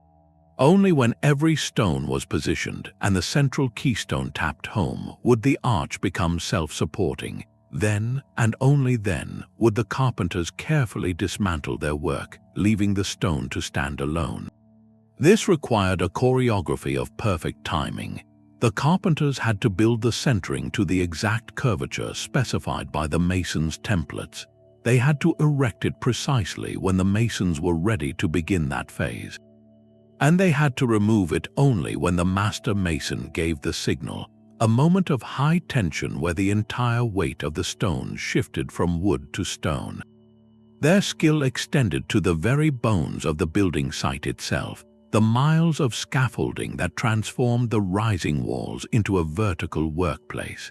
Only when every stone was positioned and the central keystone tapped home would the arch become self-supporting. Then, and only then, would the carpenters carefully dismantle their work, leaving the stone to stand alone. This required a choreography of perfect timing. The carpenters had to build the centering to the exact curvature specified by the mason's templates. They had to erect it precisely when the masons were ready to begin that phase. And they had to remove it only when the master mason gave the signal, a moment of high tension where the entire weight of the stone shifted from wood to stone. Their skill extended to the very bones of the building site itself, the miles of scaffolding that transformed the rising walls into a vertical workplace.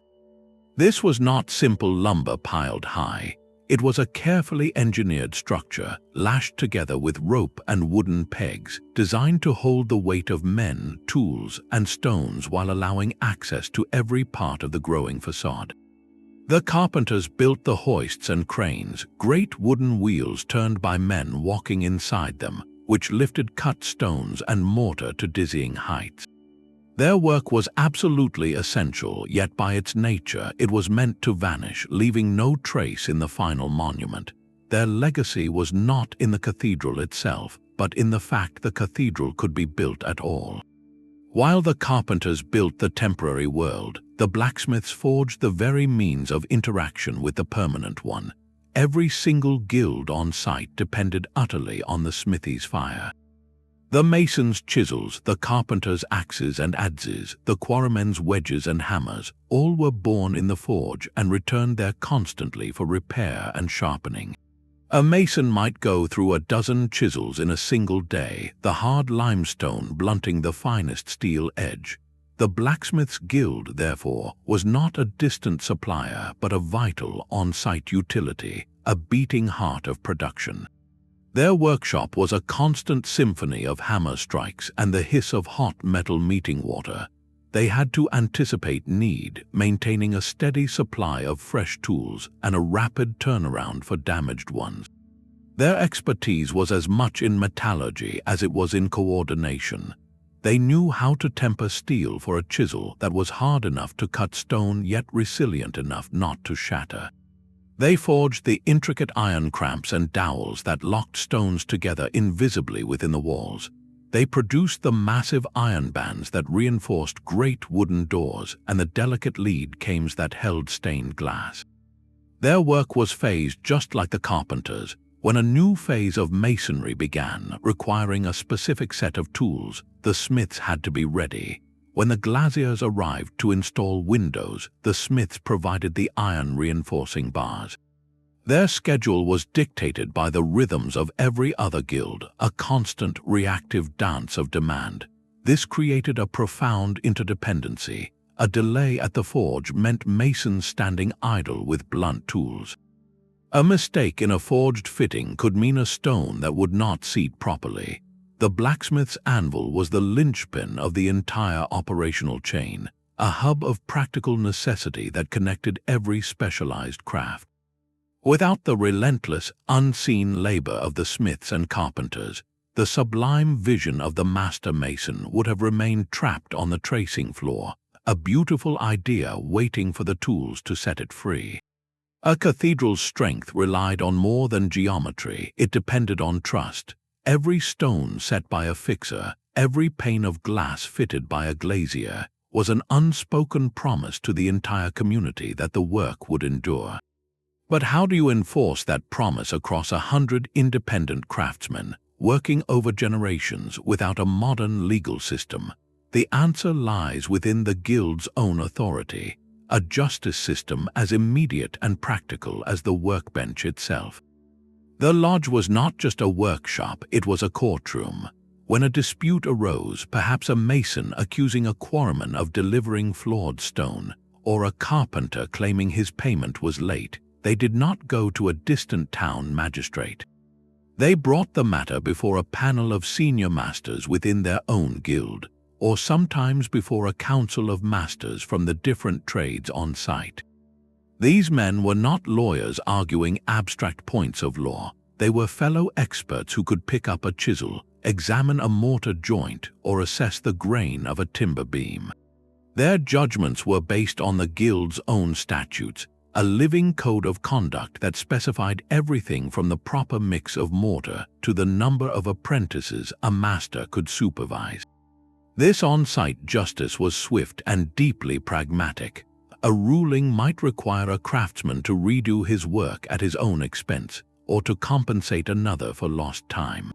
This was not simple lumber piled high. It was a carefully engineered structure, lashed together with rope and wooden pegs, designed to hold the weight of men, tools, and stones while allowing access to every part of the growing facade. The carpenters built the hoists and cranes, great wooden wheels turned by men walking inside them, which lifted cut stones and mortar to dizzying heights. Their work was absolutely essential, yet by its nature it was meant to vanish, leaving no trace in the final monument. Their legacy was not in the cathedral itself, but in the fact the cathedral could be built at all. While the carpenters built the temporary world, the blacksmiths forged the very means of interaction with the permanent one. Every single guild on site depended utterly on the smithy's fire. The masons' chisels, the carpenters' axes and adzes, the quarrymen's wedges and hammers, all were born in the forge and returned there constantly for repair and sharpening. A mason might go through a dozen chisels in a single day, the hard limestone blunting the finest steel edge. The blacksmith's guild, therefore, was not a distant supplier but a vital on-site utility, a beating heart of production. Their workshop was a constant symphony of hammer strikes and the hiss of hot metal meeting water. They had to anticipate need, maintaining a steady supply of fresh tools and a rapid turnaround for damaged ones. Their expertise was as much in metallurgy as it was in coordination. They knew how to temper steel for a chisel that was hard enough to cut stone yet resilient enough not to shatter. They forged the intricate iron clamps and dowels that locked stones together invisibly within the walls. They produced the massive iron bands that reinforced great wooden doors and the delicate lead cames that held stained glass. Their work was phased just like the carpenters. When a new phase of masonry began, requiring a specific set of tools, the smiths had to be ready. When the glaziers arrived to install windows, the smiths provided the iron reinforcing bars. Their schedule was dictated by the rhythms of every other guild, a constant reactive dance of demand. This created a profound interdependency. A delay at the forge meant masons standing idle with blunt tools. A mistake in a forged fitting could mean a stone that would not seat properly. The blacksmith's anvil was the linchpin of the entire operational chain, a hub of practical necessity that connected every specialized craft. Without the relentless, unseen labor of the smiths and carpenters, the sublime vision of the master mason would have remained trapped on the tracing floor, a beautiful idea waiting for the tools to set it free. A cathedral's strength relied on more than geometry, it depended on trust. Every stone set by a fixer, every pane of glass fitted by a glazier, was an unspoken promise to the entire community that the work would endure. But how do you enforce that promise across 100 independent craftsmen, working over generations without a modern legal system? The answer lies within the guild's own authority, a justice system as immediate and practical as the workbench itself. The lodge was not just a workshop, it was a courtroom. When a dispute arose, perhaps a mason accusing a quarryman of delivering flawed stone, or a carpenter claiming his payment was late, they did not go to a distant town magistrate. They brought the matter before a panel of senior masters within their own guild, or sometimes before a council of masters from the different trades on site. These men were not lawyers arguing abstract points of law. They were fellow experts who could pick up a chisel, examine a mortar joint, or assess the grain of a timber beam. Their judgments were based on the guild's own statutes, a living code of conduct that specified everything from the proper mix of mortar to the number of apprentices a master could supervise. This on-site justice was swift and deeply pragmatic. A ruling might require a craftsman to redo his work at his own expense, or to compensate another for lost time.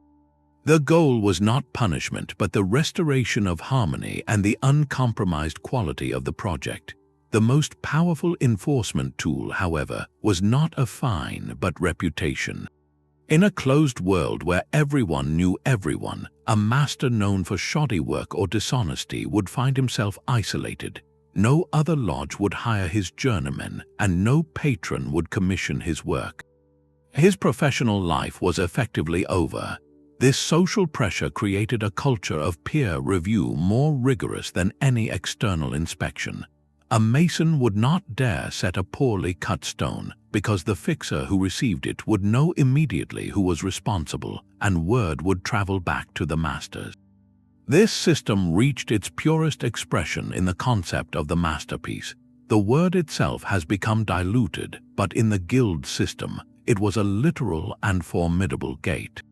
The goal was not punishment, but the restoration of harmony and the uncompromised quality of the project. The most powerful enforcement tool, however, was not a fine but reputation. In a closed world where everyone knew everyone, a master known for shoddy work or dishonesty would find himself isolated. No other lodge would hire his journeyman, and no patron would commission his work. His professional life was effectively over. This social pressure created a culture of peer review more rigorous than any external inspection. A mason would not dare set a poorly cut stone, because the fixer who received it would know immediately who was responsible, and word would travel back to the masters. This system reached its purest expression in the concept of the masterpiece. The word itself has become diluted, but in the guild system, it was a literal and formidable gate.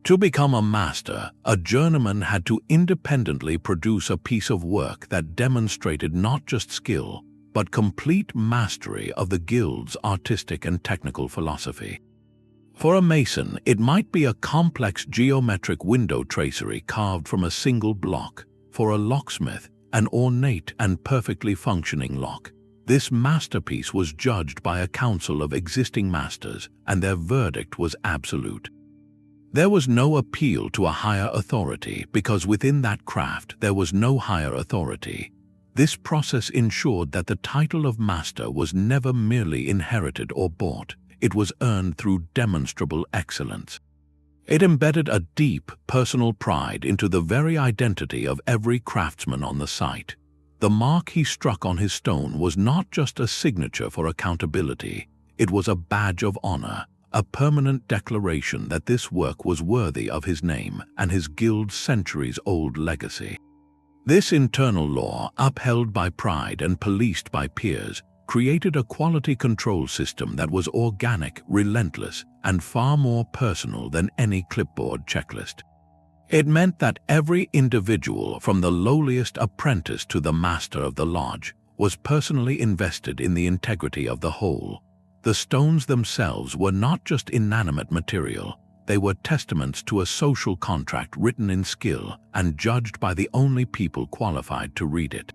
To become a master, a journeyman had to independently produce a piece of work that demonstrated not just skill, but complete mastery of the guild's artistic and technical philosophy. For a mason, it might be a complex geometric window tracery carved from a single block. For a locksmith, an ornate and perfectly functioning lock. This masterpiece was judged by a council of existing masters, and their verdict was absolute. There was no appeal to a higher authority, because within that craft there was no higher authority. This process ensured that the title of master was never merely inherited or bought. It was earned through demonstrable excellence. It embedded a deep personal pride into the very identity of every craftsman on the site. The mark he struck on his stone was not just a signature for accountability, it was a badge of honor, a permanent declaration that this work was worthy of his name and his guild's centuries-old legacy. This internal law, upheld by pride and policed by peers, created a quality control system that was organic, relentless, and far more personal than any clipboard checklist. It meant that every individual, from the lowliest apprentice to the master of the lodge, was personally invested in the integrity of the whole. The stones themselves were not just inanimate material, they were testaments to a social contract written in skill and judged by the only people qualified to read it.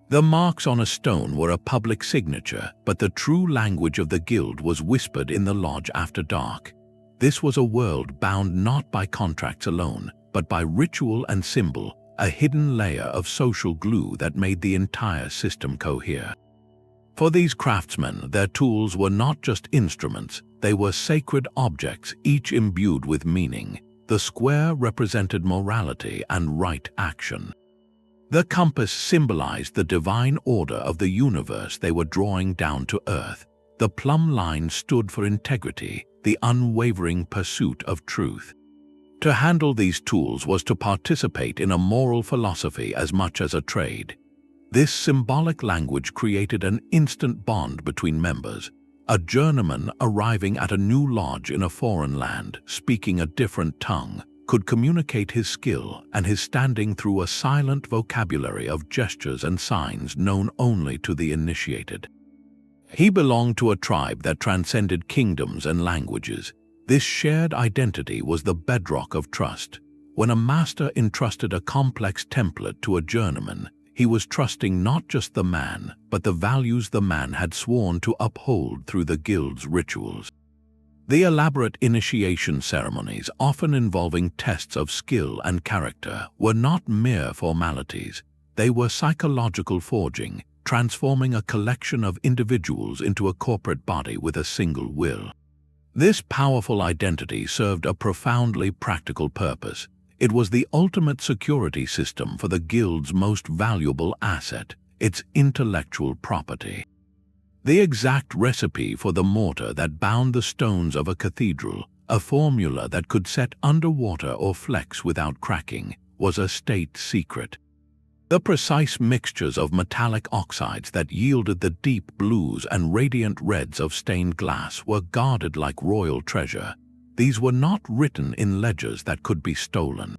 The marks on a stone were a public signature, but the true language of the guild was whispered in the lodge after dark. This was a world bound not by contracts alone, but by ritual and symbol, a hidden layer of social glue that made the entire system cohere. For these craftsmen, their tools were not just instruments, they were sacred objects, each imbued with meaning. The square represented morality and right action. The compass symbolized the divine order of the universe they were drawing down to earth. The plumb line stood for integrity, the unwavering pursuit of truth. To handle these tools was to participate in a moral philosophy as much as a trade. This symbolic language created an instant bond between members. A journeyman arriving at a new lodge in a foreign land, speaking a different tongue, could communicate his skill and his standing through a silent vocabulary of gestures and signs known only to the initiated. He belonged to a tribe that transcended kingdoms and languages. This shared identity was the bedrock of trust. When a master entrusted a complex template to a journeyman, he was trusting not just the man, but the values the man had sworn to uphold through the guild's rituals. The elaborate initiation ceremonies, often involving tests of skill and character, were not mere formalities. They were psychological forging, transforming a collection of individuals into a corporate body with a single will. This powerful identity served a profoundly practical purpose. It was the ultimate security system for the guild's most valuable asset, its intellectual property. The exact recipe for the mortar that bound the stones of a cathedral, a formula that could set underwater or flex without cracking, was a state secret. The precise mixtures of metallic oxides that yielded the deep blues and radiant reds of stained glass were guarded like royal treasure. These were not written in ledgers that could be stolen.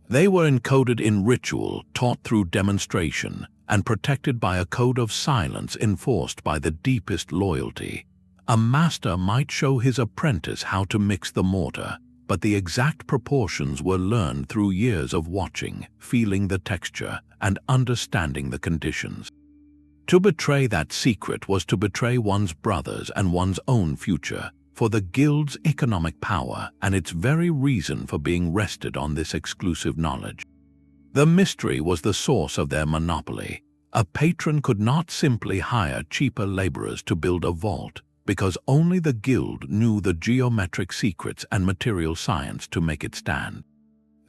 They were encoded in ritual, taught through demonstration, and protected by a code of silence enforced by the deepest loyalty. A master might show his apprentice how to mix the mortar, but the exact proportions were learned through years of watching, feeling the texture, and understanding the conditions. To betray that secret was to betray one's brothers and one's own future, for the guild's economic power and its very reason for being rested on this exclusive knowledge. The mystery was the source of their monopoly. A patron could not simply hire cheaper laborers to build a vault, because only the guild knew the geometric secrets and material science to make it stand.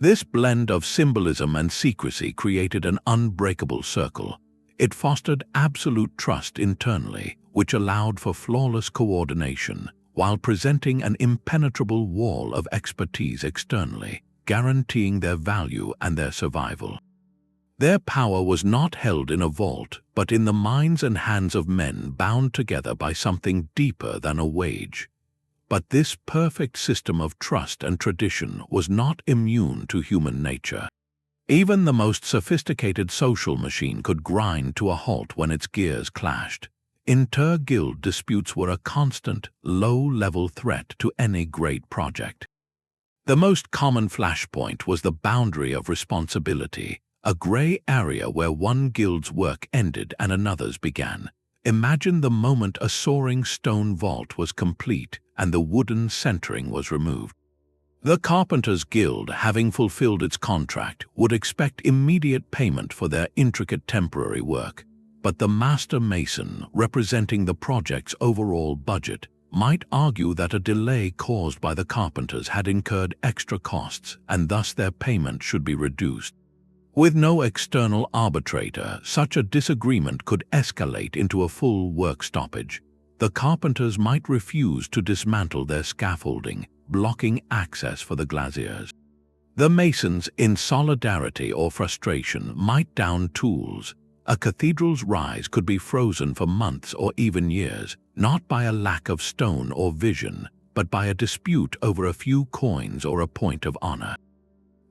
This blend of symbolism and secrecy created an unbreakable circle. It fostered absolute trust internally, which allowed for flawless coordination, while presenting an impenetrable wall of expertise externally, guaranteeing their value and their survival. Their power was not held in a vault, but in the minds and hands of men bound together by something deeper than a wage. But this perfect system of trust and tradition was not immune to human nature. Even the most sophisticated social machine could grind to a halt when its gears clashed. Inter-guild disputes were a constant, low-level threat to any great project. The most common flashpoint was the boundary of responsibility, a gray area where one guild's work ended and another's began. Imagine the moment a soaring stone vault was complete and the wooden centering was removed. The Carpenters' Guild, having fulfilled its contract, would expect immediate payment for their intricate temporary work. But the Master-Mason, representing the project's overall budget, might argue that a delay caused by the carpenters had incurred extra costs and thus their payment should be reduced. With no external arbitrator, such a disagreement could escalate into a full work stoppage. The carpenters might refuse to dismantle their scaffolding, blocking access for the glaziers. The masons, in solidarity or frustration, might down tools. A cathedral's rise could be frozen for months or even years, not by a lack of stone or vision, but by a dispute over a few coins or a point of honor.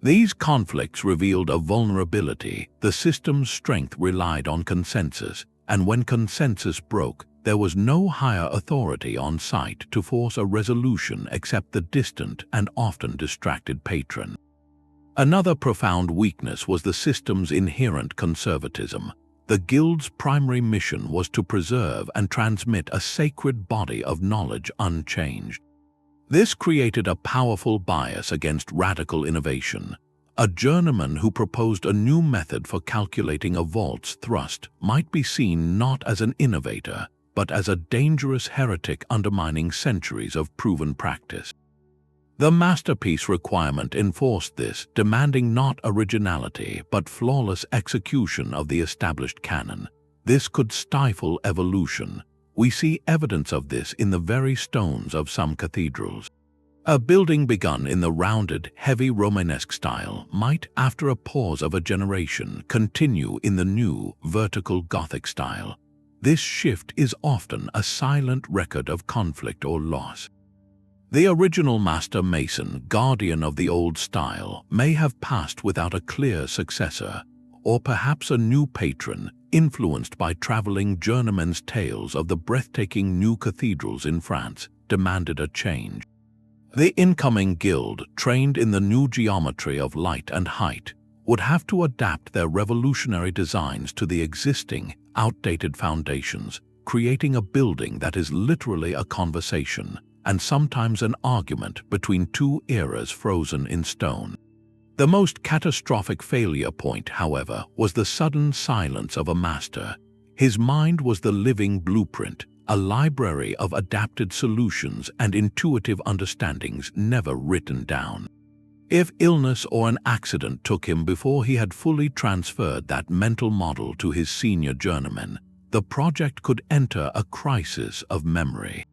These conflicts revealed a vulnerability. The system's strength relied on consensus, and when consensus broke, there was no higher authority on site to force a resolution except the distant and often distracted patron. Another profound weakness was the system's inherent conservatism. The guild's primary mission was to preserve and transmit a sacred body of knowledge unchanged. This created a powerful bias against radical innovation. A journeyman who proposed a new method for calculating a vault's thrust might be seen not as an innovator, but as a dangerous heretic undermining centuries of proven practice. The masterpiece requirement enforced this, demanding not originality but flawless execution of the established canon. This could stifle evolution. We see evidence of this in the very stones of some cathedrals. A building begun in the rounded, heavy Romanesque style might, after a pause of a generation, continue in the new, vertical Gothic style. This shift is often a silent record of conflict or loss. The original master mason, guardian of the old style, may have passed without a clear successor, or perhaps a new patron, influenced by traveling journeymen's tales of the breathtaking new cathedrals in France, demanded a change. The incoming guild, trained in the new geometry of light and height, would have to adapt their revolutionary designs to the existing, outdated foundations, creating a building that is literally a conversation, and sometimes an argument between two eras frozen in stone. The most catastrophic failure point, however, was the sudden silence of a master. His mind was the living blueprint, a library of adapted solutions and intuitive understandings never written down. If illness or an accident took him before he had fully transferred that mental model to his senior journeyman, the project could enter a crisis of memory.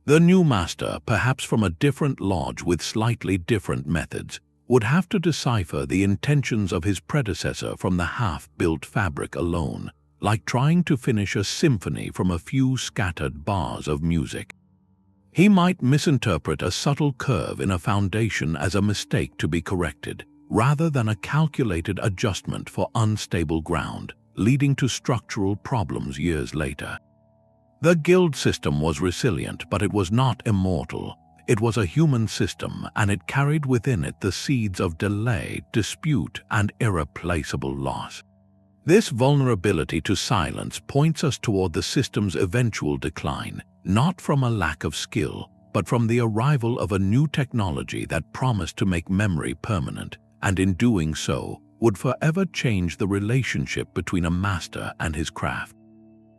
The new master, perhaps from a different lodge with slightly different methods, would have to decipher the intentions of his predecessor from the half-built fabric alone, like trying to finish a symphony from a few scattered bars of music. He might misinterpret a subtle curve in a foundation as a mistake to be corrected, rather than a calculated adjustment for unstable ground, leading to structural problems years later. The guild system was resilient, but it was not immortal. It was a human system, and it carried within it the seeds of delay, dispute, and irreplaceable loss. This vulnerability to silence points us toward the system's eventual decline, not from a lack of skill, but from the arrival of a new technology that promised to make memory permanent, and in doing so, would forever change the relationship between a master and his craft.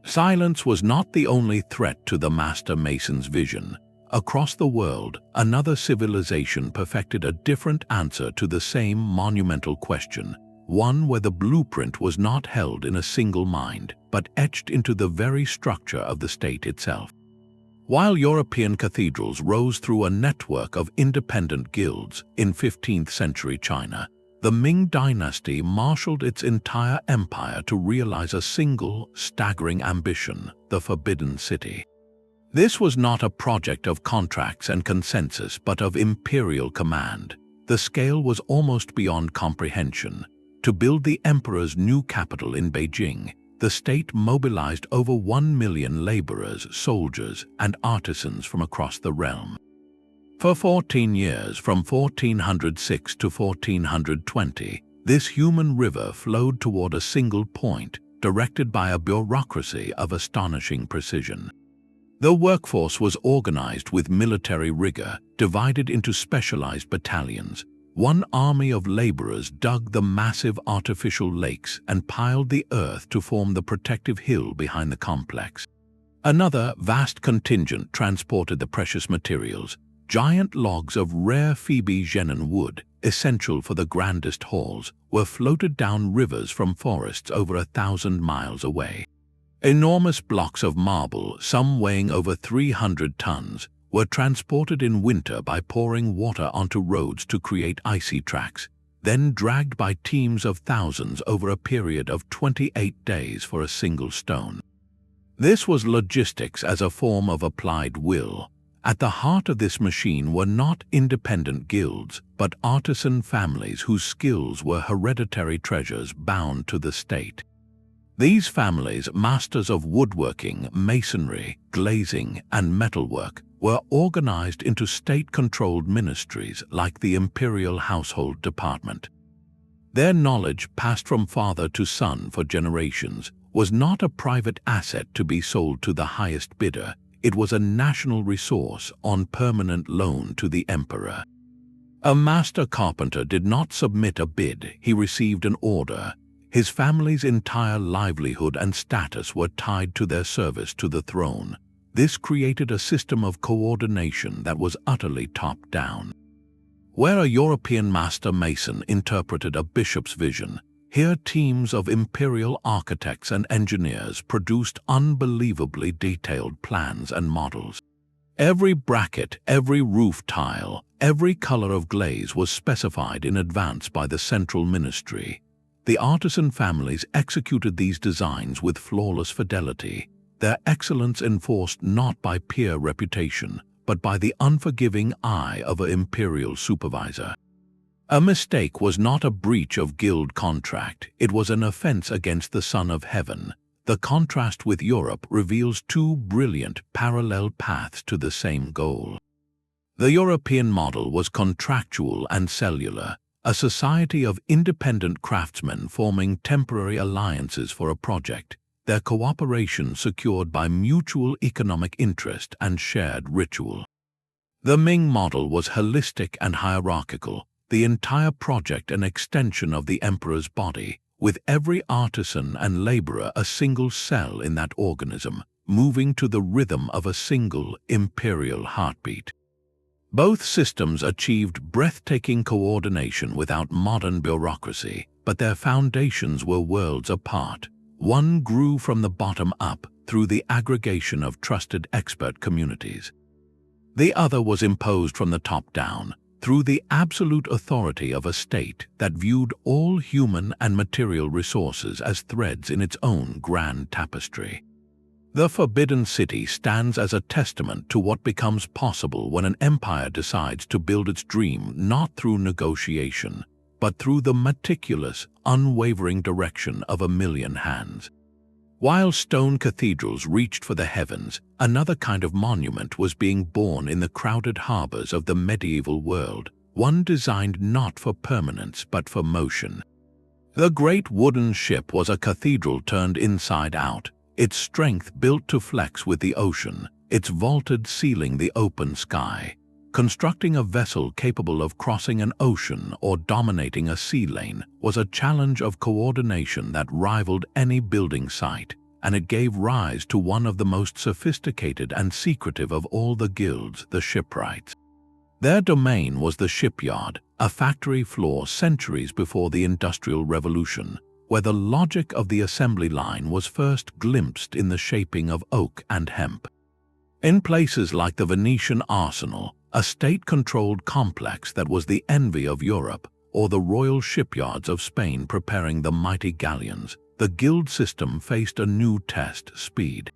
Silence was not the only threat to the master mason's vision. Across the world, another civilization perfected a different answer to the same monumental question, one where the blueprint was not held in a single mind, but etched into the very structure of the state itself. While European cathedrals rose through a network of independent guilds in 15th century China, the Ming Dynasty marshaled its entire empire to realize a single, staggering ambition: the Forbidden City. This was not a project of contracts and consensus, but of imperial command. The scale was almost beyond comprehension. To build the emperor's new capital in Beijing, the state mobilized over 1 million laborers, soldiers, and artisans from across the realm. For 14 years, from 1406 to 1420, this human river flowed toward a single point, directed by a bureaucracy of astonishing precision. The workforce was organized with military rigor, divided into specialized battalions. One army of laborers dug the massive artificial lakes and piled the earth to form the protective hill behind the complex. Another vast contingent transported the precious materials, giant logs of rare Phoebe Genin wood, essential for the grandest halls, were floated down rivers from forests over 1,000 miles away. Enormous blocks of marble, some weighing over 300 tons, were transported in winter by pouring water onto roads to create icy tracks, then dragged by teams of thousands over a period of 28 days for a single stone. This was logistics as a form of applied will. At the heart of this machine were not independent guilds, but artisan families whose skills were hereditary treasures bound to the state. These families, masters of woodworking, masonry, glazing, and metalwork, were organized into state-controlled ministries like the Imperial Household Department. Their knowledge, passed from father to son for generations, was not a private asset to be sold to the highest bidder. It was a national resource on permanent loan to the emperor. A master carpenter did not submit a bid, he received an order. His family's entire livelihood and status were tied to their service to the throne. This created a system of coordination that was utterly top-down. Where a European master mason interpreted a bishop's vision, here teams of imperial architects and engineers produced unbelievably detailed plans and models. Every bracket, every roof tile, every color of glaze was specified in advance by the central ministry. The artisan families executed these designs with flawless fidelity, their excellence enforced not by peer reputation, but by the unforgiving eye of an imperial supervisor. A mistake was not a breach of guild contract, it was an offense against the Son of Heaven. The contrast with Europe reveals two brilliant parallel paths to the same goal. The European model was contractual and cellular, a society of independent craftsmen forming temporary alliances for a project, their cooperation secured by mutual economic interest and shared ritual. The Ming model was holistic and hierarchical, the entire project an extension of the emperor's body, with every artisan and laborer a single cell in that organism, moving to the rhythm of a single imperial heartbeat. Both systems achieved breathtaking coordination without modern bureaucracy, but their foundations were worlds apart. One grew from the bottom up through the aggregation of trusted expert communities. The other was imposed from the top down, through the absolute authority of a state that viewed all human and material resources as threads in its own grand tapestry. The Forbidden City stands as a testament to what becomes possible when an empire decides to build its dream not through negotiation, but through the meticulous, unwavering direction of a million hands. While stone cathedrals reached for the heavens, another kind of monument was being born in the crowded harbors of the medieval world, one designed not for permanence but for motion. The great wooden ship was a cathedral turned inside out, its strength built to flex with the ocean, its vaulted ceiling the open sky. Constructing a vessel capable of crossing an ocean or dominating a sea lane was a challenge of coordination that rivaled any building site, and it gave rise to one of the most sophisticated and secretive of all the guilds, the Shipwrights. Their domain was the shipyard, a factory floor centuries before the Industrial Revolution, where the logic of the assembly line was first glimpsed in the shaping of oak and hemp. In places like the Venetian arsenal, a state-controlled complex that was the envy of Europe, or the royal shipyards of Spain preparing the mighty galleons, the guild system faced a new test: speed.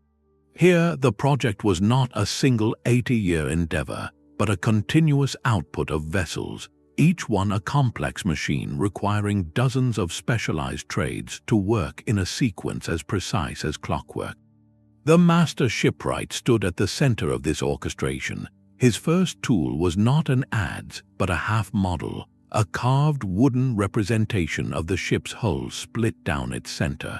Here, the project was not a single 80-year endeavor, but a continuous output of vessels, each one a complex machine requiring dozens of specialized trades to work in a sequence as precise as clockwork. The master shipwright stood at the center of this orchestration. His first tool was not an adze, but a half-model, a carved wooden representation of the ship's hull split down its center.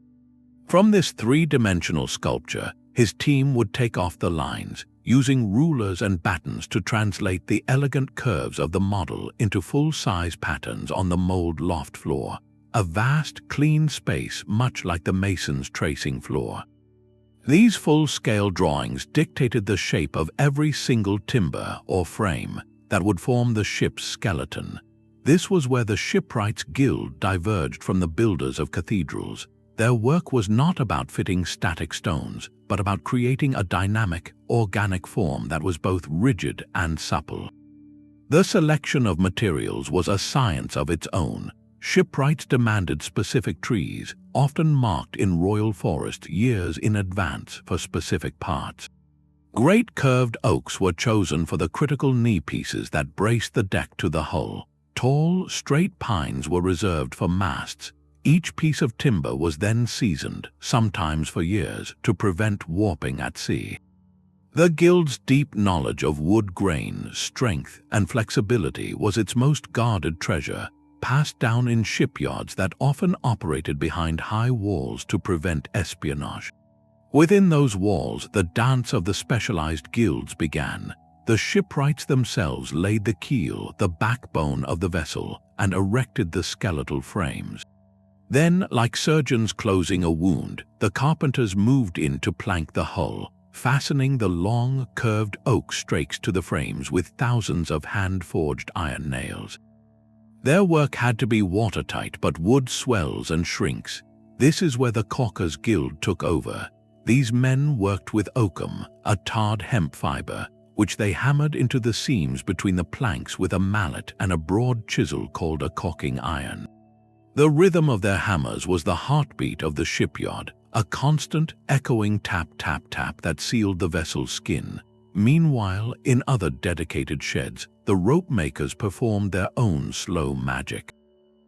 From this three-dimensional sculpture, his team would take off the lines, using rulers and battens to translate the elegant curves of the model into full-size patterns on the mold loft floor, a vast, clean space much like the mason's tracing floor. These full-scale drawings dictated the shape of every single timber or frame that would form the ship's skeleton. This was where the Shipwrights Guild diverged from the builders of cathedrals. Their work was not about fitting static stones, but about creating a dynamic, organic form that was both rigid and supple. The selection of materials was a science of its own. Shipwrights demanded specific trees, often marked in royal forest years in advance for specific parts. Great curved oaks were chosen for the critical knee pieces that braced the deck to the hull. Tall, straight pines were reserved for masts. Each piece of timber was then seasoned, sometimes for years, to prevent warping at sea. The Guild's deep knowledge of wood grain, strength, and flexibility was its most guarded treasure, passed down in shipyards that often operated behind high walls to prevent espionage. Within those walls, the dance of the specialized guilds began. The shipwrights themselves laid the keel, the backbone of the vessel, and erected the skeletal frames. Then, like surgeons closing a wound, the carpenters moved in to plank the hull, fastening the long, curved oak strakes to the frames with thousands of hand-forged iron nails. Their work had to be watertight, but wood swells and shrinks. This is where the Caulkers Guild took over. These men worked with oakum, a tarred hemp fiber, which they hammered into the seams between the planks with a mallet and a broad chisel called a caulking iron. The rhythm of their hammers was the heartbeat of the shipyard, a constant, echoing tap-tap-tap that sealed the vessel's skin. Meanwhile, in other dedicated sheds, the rope makers performed their own slow magic.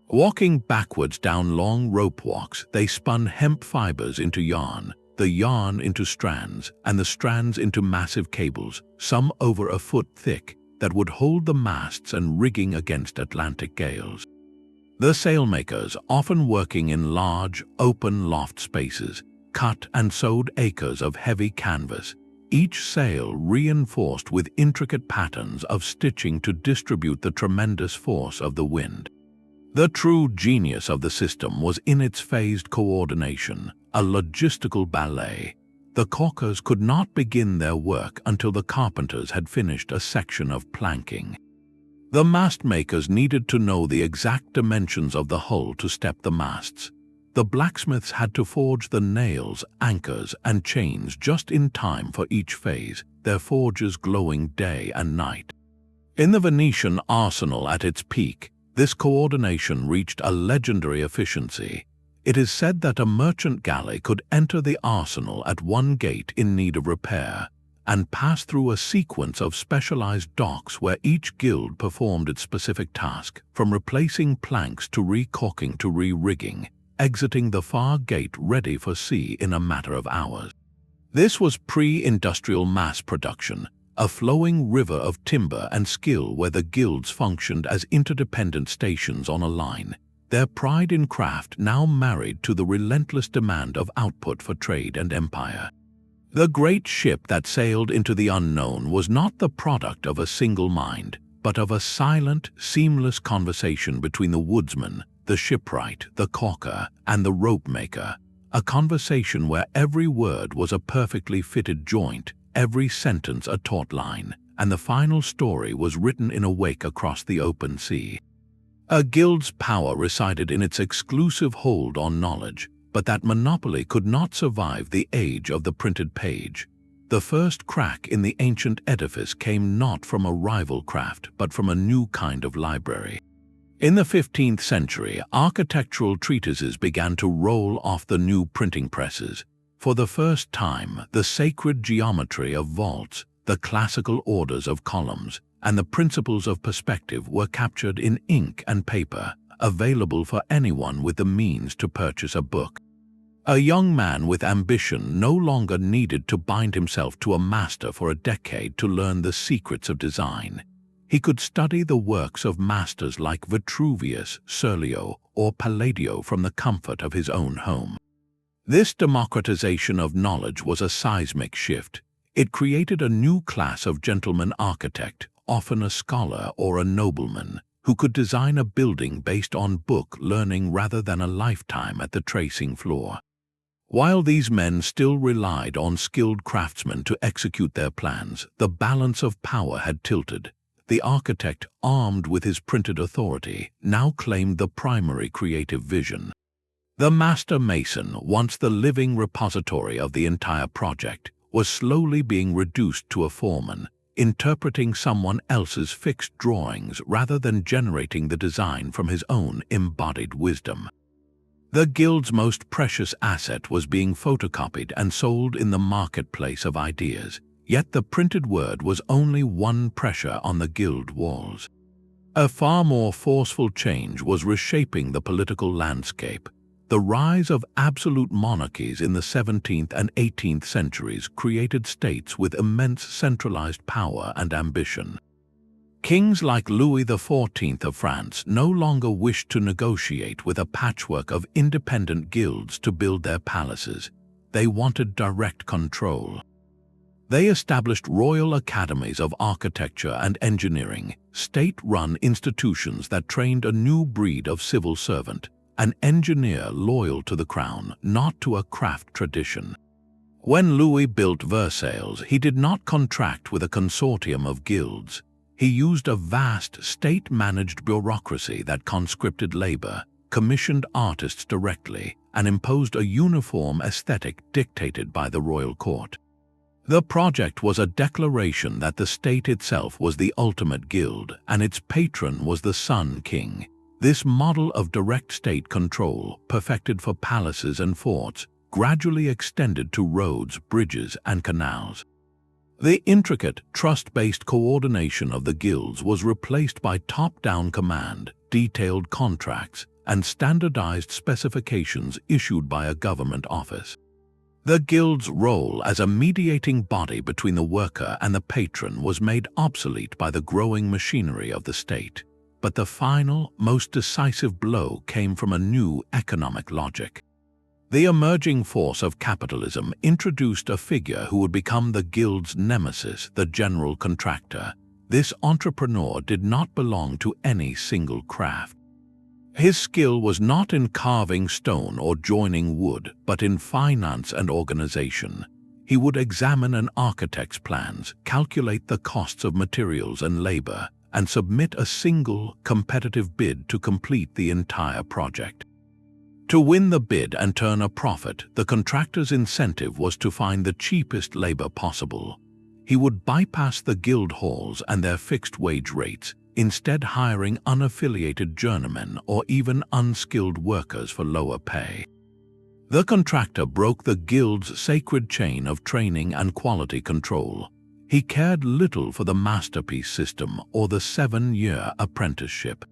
Walking backwards down long rope walks, they spun hemp fibers into yarn, the yarn into strands, and the strands into massive cables, some over a foot thick, that would hold the masts and rigging against Atlantic gales. The sailmakers, often working in large, open loft spaces, cut and sewed acres of heavy canvas, each sail reinforced with intricate patterns of stitching to distribute the tremendous force of the wind. The true genius of the system was in its phased coordination, a logistical ballet. The caulkers could not begin their work until the carpenters had finished a section of planking. The mast makers needed to know the exact dimensions of the hull to step the masts. The blacksmiths had to forge the nails, anchors, and chains just in time for each phase, their forges glowing day and night. In the Venetian arsenal at its peak, this coordination reached a legendary efficiency. It is said that a merchant galley could enter the arsenal at one gate in need of repair, and pass through a sequence of specialized docks where each guild performed its specific task, from replacing planks to re-caulking to re-rigging, exiting the far gate ready for sea in a matter of hours. This was pre-industrial mass production, a flowing river of timber and skill where the guilds functioned as interdependent stations on a line, their pride in craft now married to the relentless demand of output for trade and empire. The great ship that sailed into the unknown was not the product of a single mind, but of a silent, seamless conversation between the woodsman, the shipwright, the caulker, and the rope maker, a conversation where every word was a perfectly fitted joint, every sentence a taut line, and the final story was written in a wake across the open sea. A guild's power resided in its exclusive hold on knowledge, but that monopoly could not survive the age of the printed page. The first crack in the ancient edifice came not from a rival craft, but from a new kind of library. In the 15th century, architectural treatises began to roll off the new printing presses. For the first time, the sacred geometry of vaults, the classical orders of columns, and the principles of perspective were captured in ink and paper, available for anyone with the means to purchase a book. A young man with ambition no longer needed to bind himself to a master for a decade to learn the secrets of design. He could study the works of masters like Vitruvius, Serlio, or Palladio from the comfort of his own home. This democratization of knowledge was a seismic shift. It created a new class of gentleman architect, often a scholar or a nobleman, who could design a building based on book learning rather than a lifetime at the tracing floor. While these men still relied on skilled craftsmen to execute their plans, the balance of power had tilted. the architect, armed with his printed authority, now claimed the primary creative vision. The master mason, once the living repository of the entire project, was slowly being reduced to a foreman, interpreting someone else's fixed drawings rather than generating the design from his own embodied wisdom. The guild's most precious asset was being photocopied and sold in the marketplace of ideas, yet the printed word was only one pressure on the guild walls. A far more forceful change was reshaping the political landscape. The rise of absolute monarchies in the 17th and 18th centuries created states with immense centralized power and ambition. Kings like Louis XIV of France no longer wished to negotiate with a patchwork of independent guilds to build their palaces. They wanted direct control. They established royal academies of architecture and engineering, state-run institutions that trained a new breed of civil servant, an engineer loyal to the crown, not to a craft tradition. When Louis built Versailles, he did not contract with a consortium of guilds. He used a vast state-managed bureaucracy that conscripted labor, commissioned artists directly, and imposed a uniform aesthetic dictated by the royal court. The project was a declaration that the state itself was the ultimate guild, and its patron was the Sun King. This model of direct state control, perfected for palaces and forts, gradually extended to roads, bridges, and canals. The intricate, trust-based coordination of the guilds was replaced by top-down command, detailed contracts, and standardized specifications issued by a government office. The guild's role as a mediating body between the worker and the patron was made obsolete by the growing machinery of the state. But the final, most decisive blow came from a new economic logic. The emerging force of capitalism introduced a figure who would become the guild's nemesis, the general contractor. This entrepreneur did not belong to any single craft. His skill was not in carving stone or joining wood, but in finance and organization. He would examine an architect's plans, calculate the costs of materials and labor, and submit a single, competitive bid to complete the entire project. To win the bid and turn a profit, the contractor's incentive was to find the cheapest labor possible. He would bypass the guild halls and their fixed wage rates, instead hiring unaffiliated journeymen or even unskilled workers for lower pay. The contractor broke the guild's sacred chain of training and quality control. He cared little for the masterpiece system or the 7-year apprenticeship.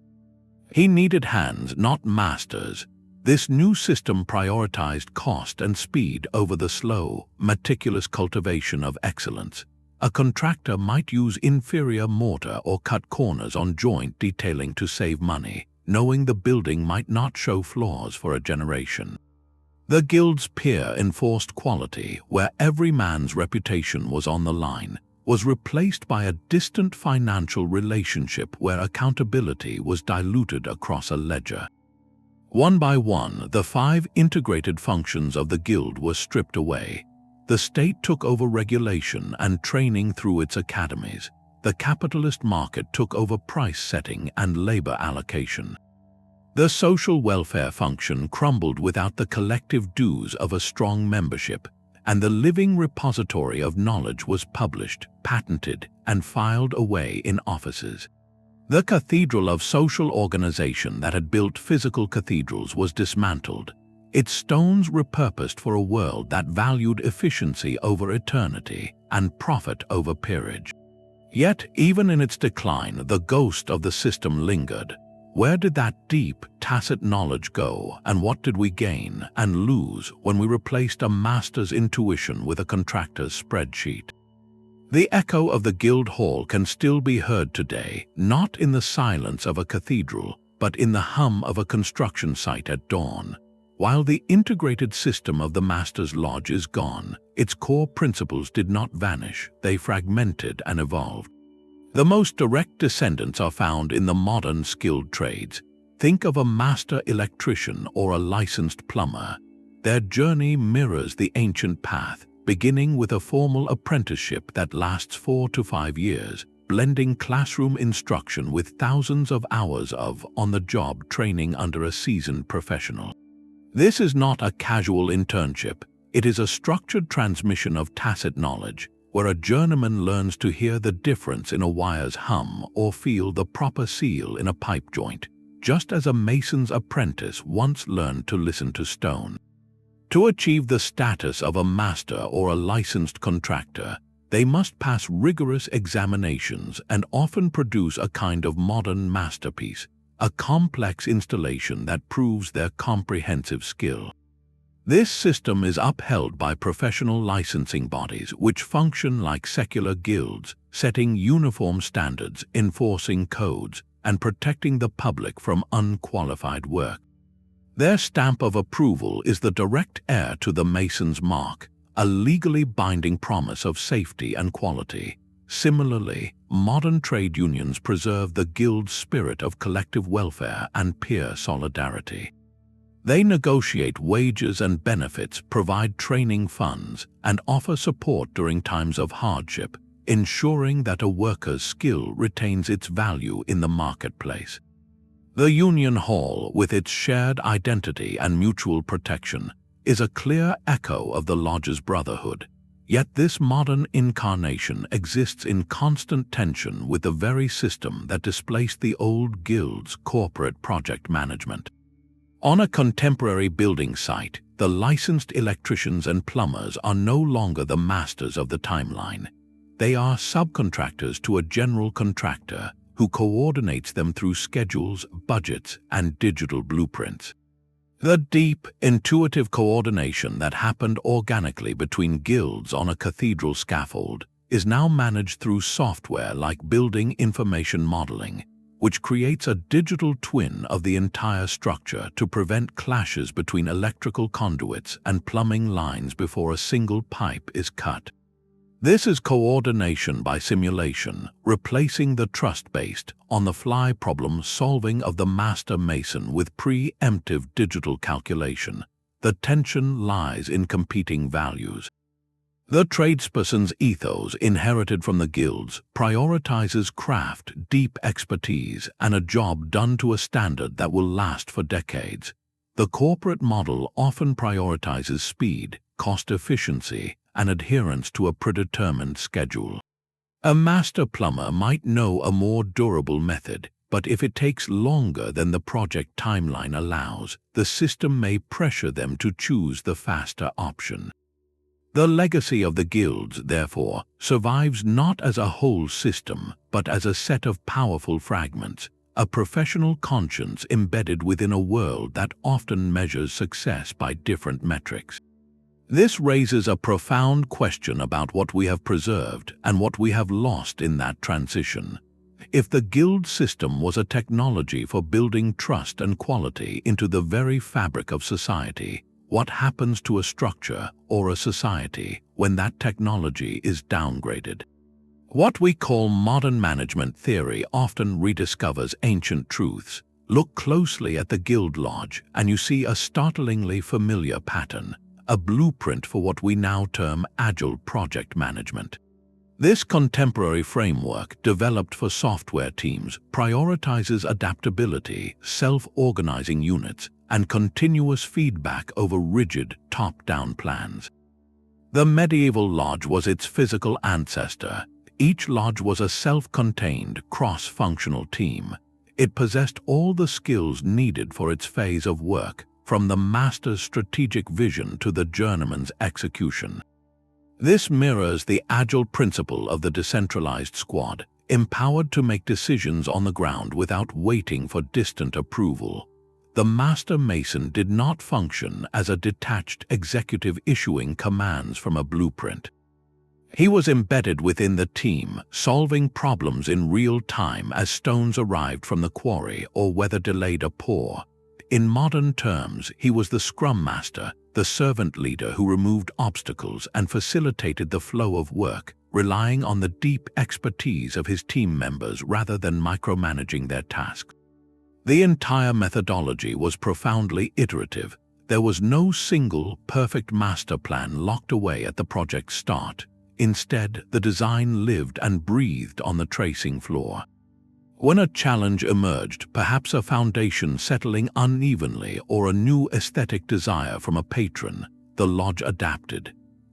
He needed hands, not masters. This new system prioritized cost and speed over the slow, meticulous cultivation of excellence. A contractor might use inferior mortar or cut corners on joint detailing to save money, knowing the building might not show flaws for a generation. The guild's peer-enforced quality, where every man's reputation was on the line, was replaced by a distant financial relationship where accountability was diluted across a ledger. One by one, the 5 integrated functions of the guild were stripped away. The state took over regulation and training through its academies. The capitalist market took over price setting and labor allocation. The social welfare function crumbled without the collective dues of a strong membership, and the living repository of knowledge was published, patented, and filed away in offices. The cathedral of social organization that had built physical cathedrals was dismantled, its stones repurposed for a world that valued efficiency over eternity and profit over peerage. Yet, even in its decline, the ghost of the system lingered. Where did that deep, tacit knowledge go, and what did we gain and lose when we replaced a master's intuition with a contractor's spreadsheet? The echo of the guild hall can still be heard today, not in the silence of a cathedral, but in the hum of a construction site at dawn. While the integrated system of the Master's Lodge is gone, its core principles did not vanish, they fragmented and evolved. The most direct descendants are found in the modern skilled trades. Think of a master electrician or a licensed plumber. Their journey mirrors the ancient path, beginning with a formal apprenticeship that lasts 4 to 5 years, blending classroom instruction with thousands of hours of on-the-job training under a seasoned professional. This is not a casual internship. It is a structured transmission of tacit knowledge, where a journeyman learns to hear the difference in a wire's hum or feel the proper seal in a pipe joint, just as a mason's apprentice once learned to listen to stone. To achieve the status of a master or a licensed contractor, they must pass rigorous examinations and often produce a kind of modern masterpiece, a complex installation that proves their comprehensive skill. This system is upheld by professional licensing bodies which function like secular guilds, setting uniform standards, enforcing codes, and protecting the public from unqualified work. Their stamp of approval is the direct heir to the mason's mark, a legally binding promise of safety and quality. Similarly, modern trade unions preserve the guild's spirit of collective welfare and peer solidarity. They negotiate wages and benefits, provide training funds, and offer support during times of hardship, ensuring that a worker's skill retains its value in the marketplace. The Union Hall, with its shared identity and mutual protection, is a clear echo of the lodge's brotherhood. Yet this modern incarnation exists in constant tension with the very system that displaced the old guild's corporate project management. On a contemporary building site, the licensed electricians and plumbers are no longer the masters of the timeline. They are subcontractors to a general contractor who coordinates them through schedules, budgets, and digital blueprints. The deep, intuitive coordination that happened organically between guilds on a cathedral scaffold is now managed through software like building information modeling, which creates a digital twin of the entire structure to prevent clashes between electrical conduits and plumbing lines before a single pipe is cut. This is coordination by simulation, replacing the trust-based, on-the-fly problem-solving of the master mason with preemptive digital calculation. The tension lies in competing values. The tradesperson's ethos, inherited from the guilds, prioritizes craft, deep expertise, and a job done to a standard that will last for decades. The corporate model often prioritizes speed, cost efficiency, and adherence to a predetermined schedule. A master plumber might know a more durable method, but if it takes longer than the project timeline allows, the system may pressure them to choose the faster option. The legacy of the guilds, therefore, survives not as a whole system, but as a set of powerful fragments, a professional conscience embedded within a world that often measures success by different metrics. This raises a profound question about what we have preserved and what we have lost in that transition. If the guild system was a technology for building trust and quality into the very fabric of society, what happens to a structure or a society when that technology is downgraded? What we call modern management theory often rediscovers ancient truths. Look closely at the guild lodge and you see a startlingly familiar pattern, a blueprint for what we now term agile project management. This contemporary framework, developed for software teams, prioritizes adaptability, self-organizing units, and continuous feedback over rigid, top-down plans. The medieval lodge was its physical ancestor. Each lodge was a self-contained, cross-functional team. It possessed all the skills needed for its phase of work, from the master's strategic vision to the journeyman's execution. This mirrors the agile principle of the decentralized squad, empowered to make decisions on the ground without waiting for distant approval. The master mason did not function as a detached executive issuing commands from a blueprint. He was embedded within the team, solving problems in real time as stones arrived from the quarry or weather delayed a pour. In modern terms, he was the scrum master, the servant leader who removed obstacles and facilitated the flow of work, relying on the deep expertise of his team members rather than micromanaging their tasks. The entire methodology was profoundly iterative. There was no single, perfect master plan locked away at the project's start. Instead, the design lived and breathed on the tracing floor. When a challenge emerged, perhaps a foundation settling unevenly or a new aesthetic desire from a patron, the lodge adapted.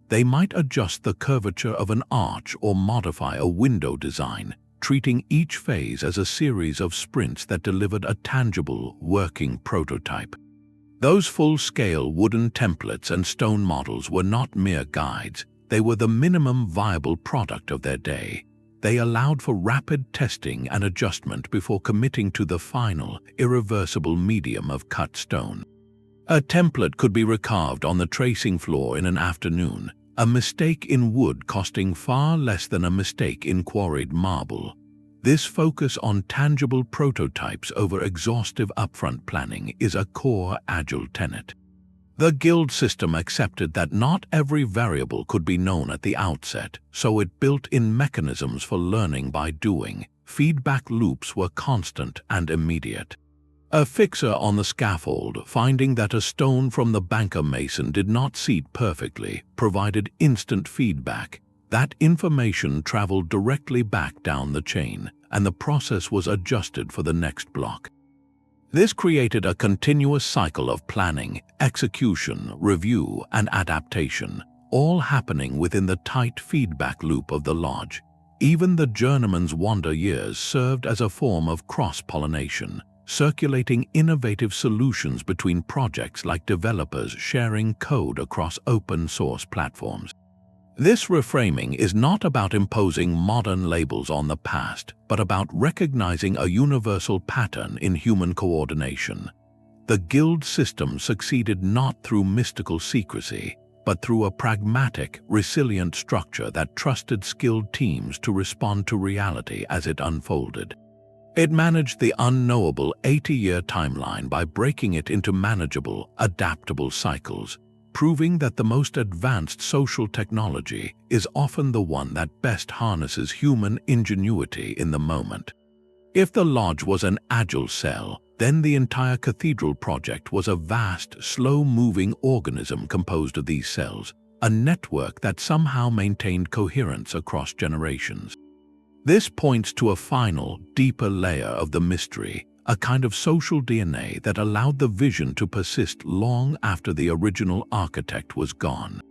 They might adjust the curvature of an arch or modify a window design, treating each phase as a series of sprints that delivered a tangible, working prototype. Those full-scale wooden templates and stone models were not mere guides. They were the minimum viable product of their day. They allowed for rapid testing and adjustment before committing to the final, irreversible medium of cut stone. A template could be recarved on the tracing floor in an afternoon, a mistake in wood costing far less than a mistake in quarried marble. This focus on tangible prototypes over exhaustive upfront planning is a core Agile tenet. The guild system accepted that not every variable could be known at the outset, so it built in mechanisms for learning by doing. Feedback loops were constant and immediate. A fixer on the scaffold, finding that a stone from the banker mason did not seat perfectly, provided instant feedback. That information traveled directly back down the chain, and the process was adjusted for the next block. This created a continuous cycle of planning, execution, review, and adaptation, all happening within the tight feedback loop of the lodge. Even the journeyman's wander years served as a form of cross-pollination, circulating innovative solutions between projects like developers sharing code across open-source platforms. This reframing is not about imposing modern labels on the past, but about recognizing a universal pattern in human coordination. The guild system succeeded not through mystical secrecy, but through a pragmatic, resilient structure that trusted skilled teams to respond to reality as it unfolded. It managed the unknowable 80-year timeline by breaking it into manageable, adaptable cycles, proving that the most advanced social technology is often the one that best harnesses human ingenuity in the moment. If the lodge was an agile cell, then the entire cathedral project was a vast, slow-moving organism composed of these cells, a network that somehow maintained coherence across generations. This points to a final, deeper layer of the mystery, a kind of social DNA that allowed the vision to persist long after the original architect was gone.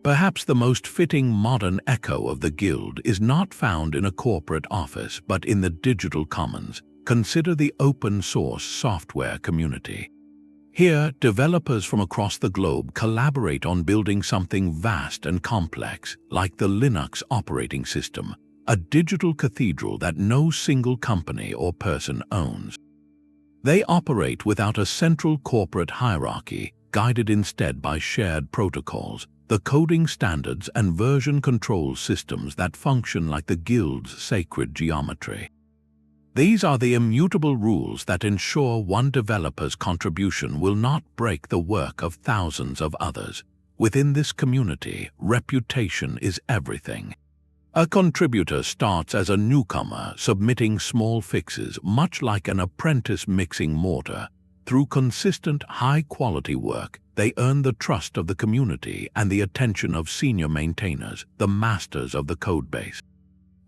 Perhaps the most fitting modern echo of the guild is not found in a corporate office but in the digital commons. Consider the open-source software community. Here, developers from across the globe collaborate on building something vast and complex, like the Linux operating system, a digital cathedral that no single company or person owns. They operate without a central corporate hierarchy, guided instead by shared protocols, the coding standards and version control systems that function like the guild's sacred geometry. These are the immutable rules that ensure one developer's contribution will not break the work of thousands of others. Within this community, reputation is everything. A contributor starts as a newcomer, submitting small fixes, much like an apprentice mixing mortar. Through consistent, high-quality work, they earn the trust of the community and the attention of senior maintainers, the masters of the codebase.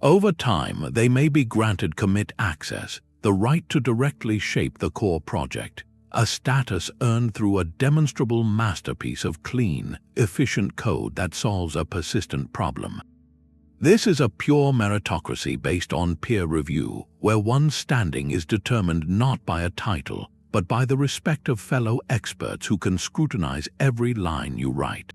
Over time, they may be granted commit access, the right to directly shape the core project, a status earned through a demonstrable masterpiece of clean, efficient code that solves a persistent problem. This is a pure meritocracy based on peer review, where one's standing is determined not by a title, but by the respect of fellow experts who can scrutinize every line you write.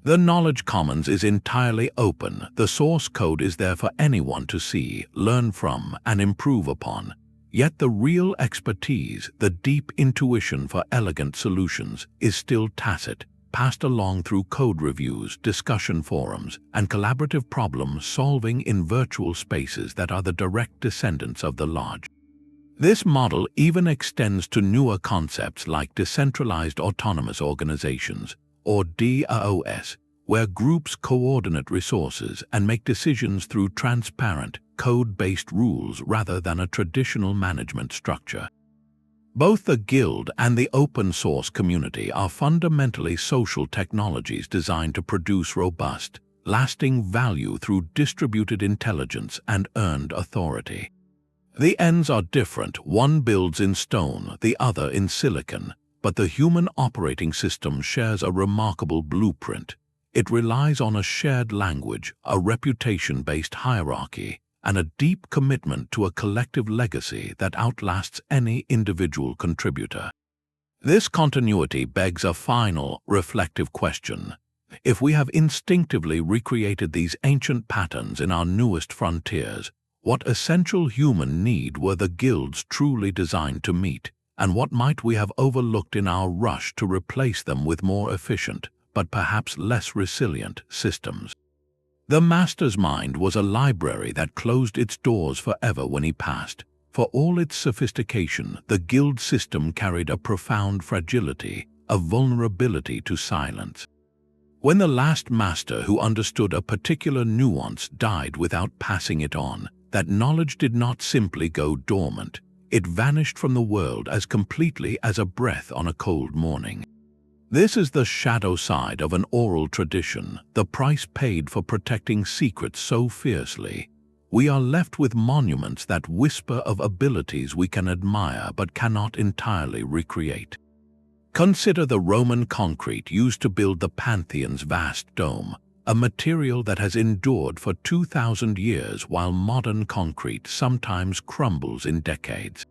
The knowledge commons is entirely open. The source code is there for anyone to see, learn from, and improve upon. Yet the real expertise, the deep intuition for elegant solutions, is still tacit, passed along through code reviews, discussion forums, and collaborative problem-solving in virtual spaces that are the direct descendants of the lodge. This model even extends to newer concepts like decentralized autonomous organizations, or DAOs, where groups coordinate resources and make decisions through transparent, code-based rules rather than a traditional management structure. Both the guild and the open-source community are fundamentally social technologies designed to produce robust, lasting value through distributed intelligence and earned authority. The ends are different, one builds in stone, the other in silicon, but the human operating system shares a remarkable blueprint. It relies on a shared language, a reputation-based hierarchy, and a deep commitment to a collective legacy that outlasts any individual contributor. This continuity begs a final, reflective question. If we have instinctively recreated these ancient patterns in our newest frontiers, what essential human need were the guilds truly designed to meet, and what might we have overlooked in our rush to replace them with more efficient, but perhaps less resilient, systems? The master's mind was a library that closed its doors forever when he passed. For all its sophistication, the guild system carried a profound fragility, a vulnerability to silence. When the last master who understood a particular nuance died without passing it on, that knowledge did not simply go dormant. It vanished from the world as completely as a breath on a cold morning. This is the shadow side of an oral tradition, the price paid for protecting secrets so fiercely. We are left with monuments that whisper of abilities we can admire but cannot entirely recreate. Consider the Roman concrete used to build the Pantheon's vast dome, a material that has endured for 2,000 years while modern concrete sometimes crumbles in decades.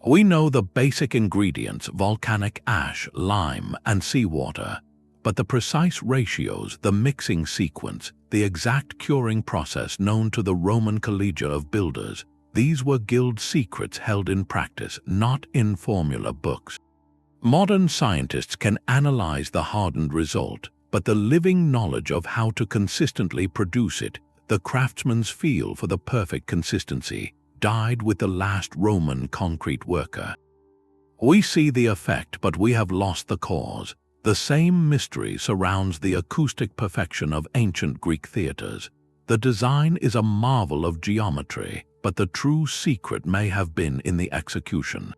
We know the basic ingredients: volcanic ash, lime, and seawater. But the precise ratios, the mixing sequence, the exact curing process known to the Roman Collegia of builders, these were guild secrets held in practice, not in formula books. Modern scientists can analyze the hardened result, but the living knowledge of how to consistently produce it, the craftsman's feel for the perfect consistency, died with the last Roman concrete worker. We see the effect, but we have lost the cause. The same mystery surrounds the acoustic perfection of ancient Greek theaters. The design is a marvel of geometry, but the true secret may have been in the execution.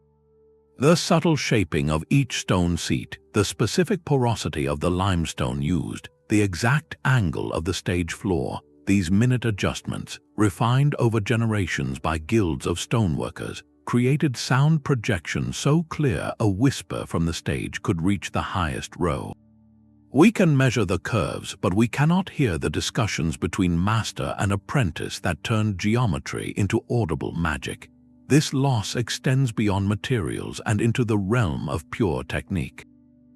The subtle shaping of each stone seat, the specific porosity of the limestone used, the exact angle of the stage floor, these minute adjustments, refined over generations by guilds of stoneworkers, created sound projection so clear a whisper from the stage could reach the highest row. We can measure the curves, but we cannot hear the discussions between master and apprentice that turned geometry into audible magic. This loss extends beyond materials and into the realm of pure technique.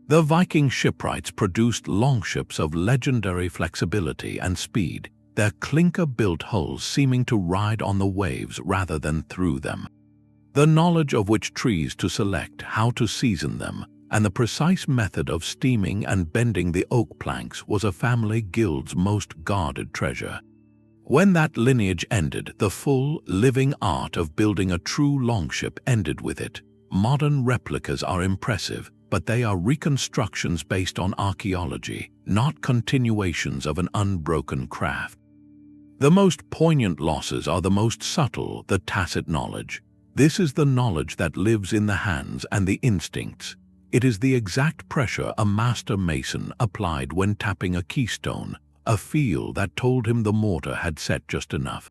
The Viking shipwrights produced longships of legendary flexibility and speed, their clinker-built hulls seeming to ride on the waves rather than through them. The knowledge of which trees to select, how to season them, and the precise method of steaming and bending the oak planks was a family guild's most guarded treasure. When that lineage ended, the full, living art of building a true longship ended with it. Modern replicas are impressive, but they are reconstructions based on archaeology, not continuations of an unbroken craft. The most poignant losses are the most subtle, the tacit knowledge. This is the knowledge that lives in the hands and the instincts. It is the exact pressure a master mason applied when tapping a keystone, a feel that told him the mortar had set just enough.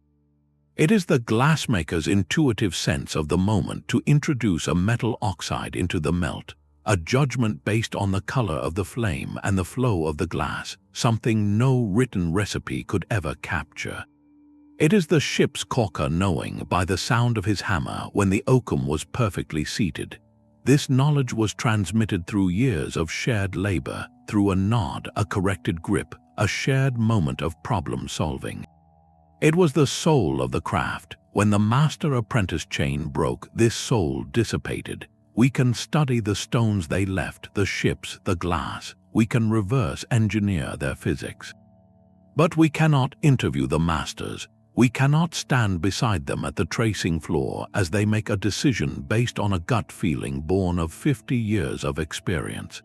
It is the glassmaker's intuitive sense of the moment to introduce a metal oxide into the melt, a judgment based on the color of the flame and the flow of the glass, something no written recipe could ever capture. It is the ship's caulker knowing by the sound of his hammer when the oakum was perfectly seated. This knowledge was transmitted through years of shared labor, through a nod, a corrected grip, a shared moment of problem solving. It was the soul of the craft. When the master-apprentice chain broke, this soul dissipated. We can study the stones they left, the ships, the glass. We can reverse engineer their physics. But we cannot interview the masters. We cannot stand beside them at the tracing floor as they make a decision based on a gut feeling born of 50 years of experience.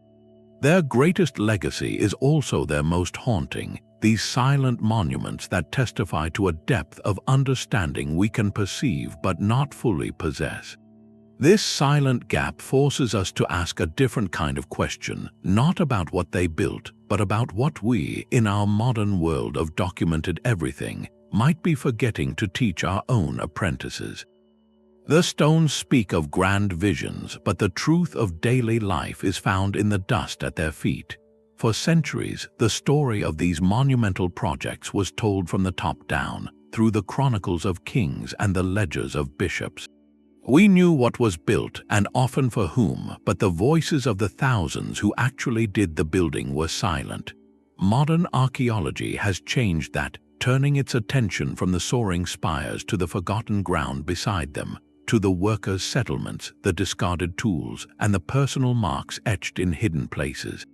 Their greatest legacy is also their most haunting, these silent monuments that testify to a depth of understanding we can perceive but not fully possess. This silent gap forces us to ask a different kind of question, not about what they built, but about what we, in our modern world of documented everything, might be forgetting to teach our own apprentices. The stones speak of grand visions, but the truth of daily life is found in the dust at their feet. For centuries, the story of these monumental projects was told from the top down, through the chronicles of kings and the ledgers of bishops. We knew what was built and often for whom, but the voices of the thousands who actually did the building were silent. Modern archaeology has changed that, turning its attention from the soaring spires to the forgotten ground beside them, to the workers' settlements, the discarded tools, and the personal marks etched in hidden places.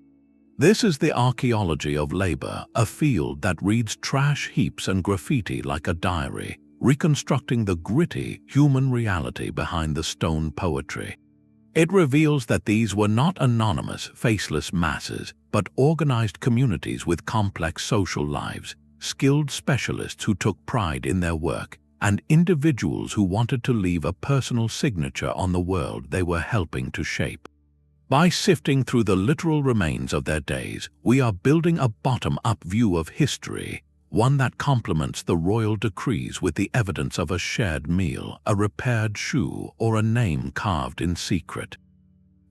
This is the archaeology of labor, a field that reads trash heaps and graffiti like a diary, reconstructing the gritty, human reality behind the stone poetry. It reveals that these were not anonymous, faceless masses, but organized communities with complex social lives, skilled specialists who took pride in their work, and individuals who wanted to leave a personal signature on the world they were helping to shape. By sifting through the literal remains of their days, we are building a bottom-up view of history, one that complements the royal decrees with the evidence of a shared meal, a repaired shoe, or a name carved in secret.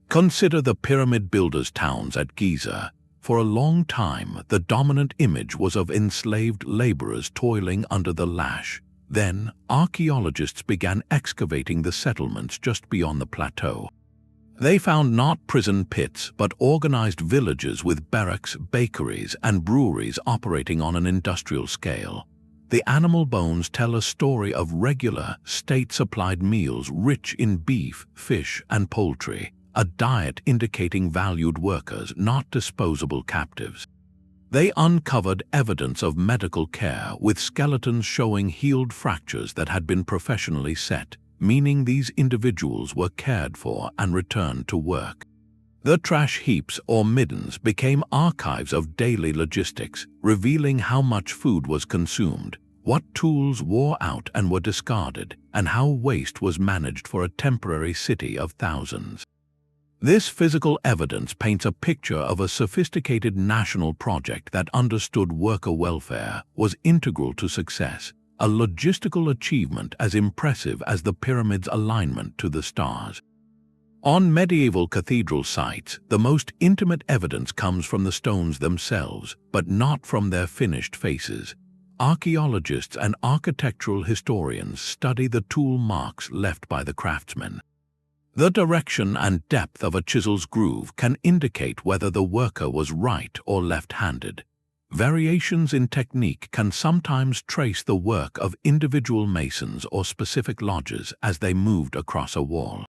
Consider the pyramid builders' towns at Giza. For a long time, the dominant image was of enslaved laborers toiling under the lash. Then, archaeologists began excavating the settlements just beyond the plateau. They found not prison pits, but organized villages with barracks, bakeries, and breweries operating on an industrial scale. The animal bones tell a story of regular, state-supplied meals rich in beef, fish, and poultry, a diet indicating valued workers, not disposable captives. They uncovered evidence of medical care, with skeletons showing healed fractures that had been professionally set, meaning these individuals were cared for and returned to work. The trash heaps or middens became archives of daily logistics, revealing how much food was consumed, what tools wore out and were discarded, and how waste was managed for a temporary city of thousands. This physical evidence paints a picture of a sophisticated national project that understood worker welfare, was integral to success, a logistical achievement as impressive as the pyramid's alignment to the stars. On medieval cathedral sites, the most intimate evidence comes from the stones themselves, but not from their finished faces. Archaeologists and architectural historians study the tool marks left by the craftsmen. The direction and depth of a chisel's groove can indicate whether the worker was right or left-handed. Variations in technique can sometimes trace the work of individual masons or specific lodges as they moved across a wall.